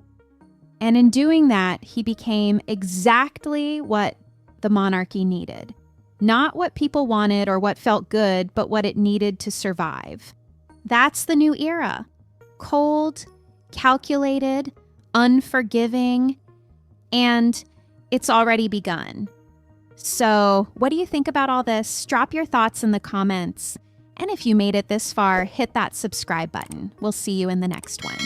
And in doing that, he became exactly what the monarchy needed. Not what people wanted or what felt good, but what it needed to survive. That's the new era. Cold, calculated, unforgiving, and it's already begun. So, what do you think about all this? Drop your thoughts in the comments. And if you made it this far, hit that subscribe button. We'll see you in the next one.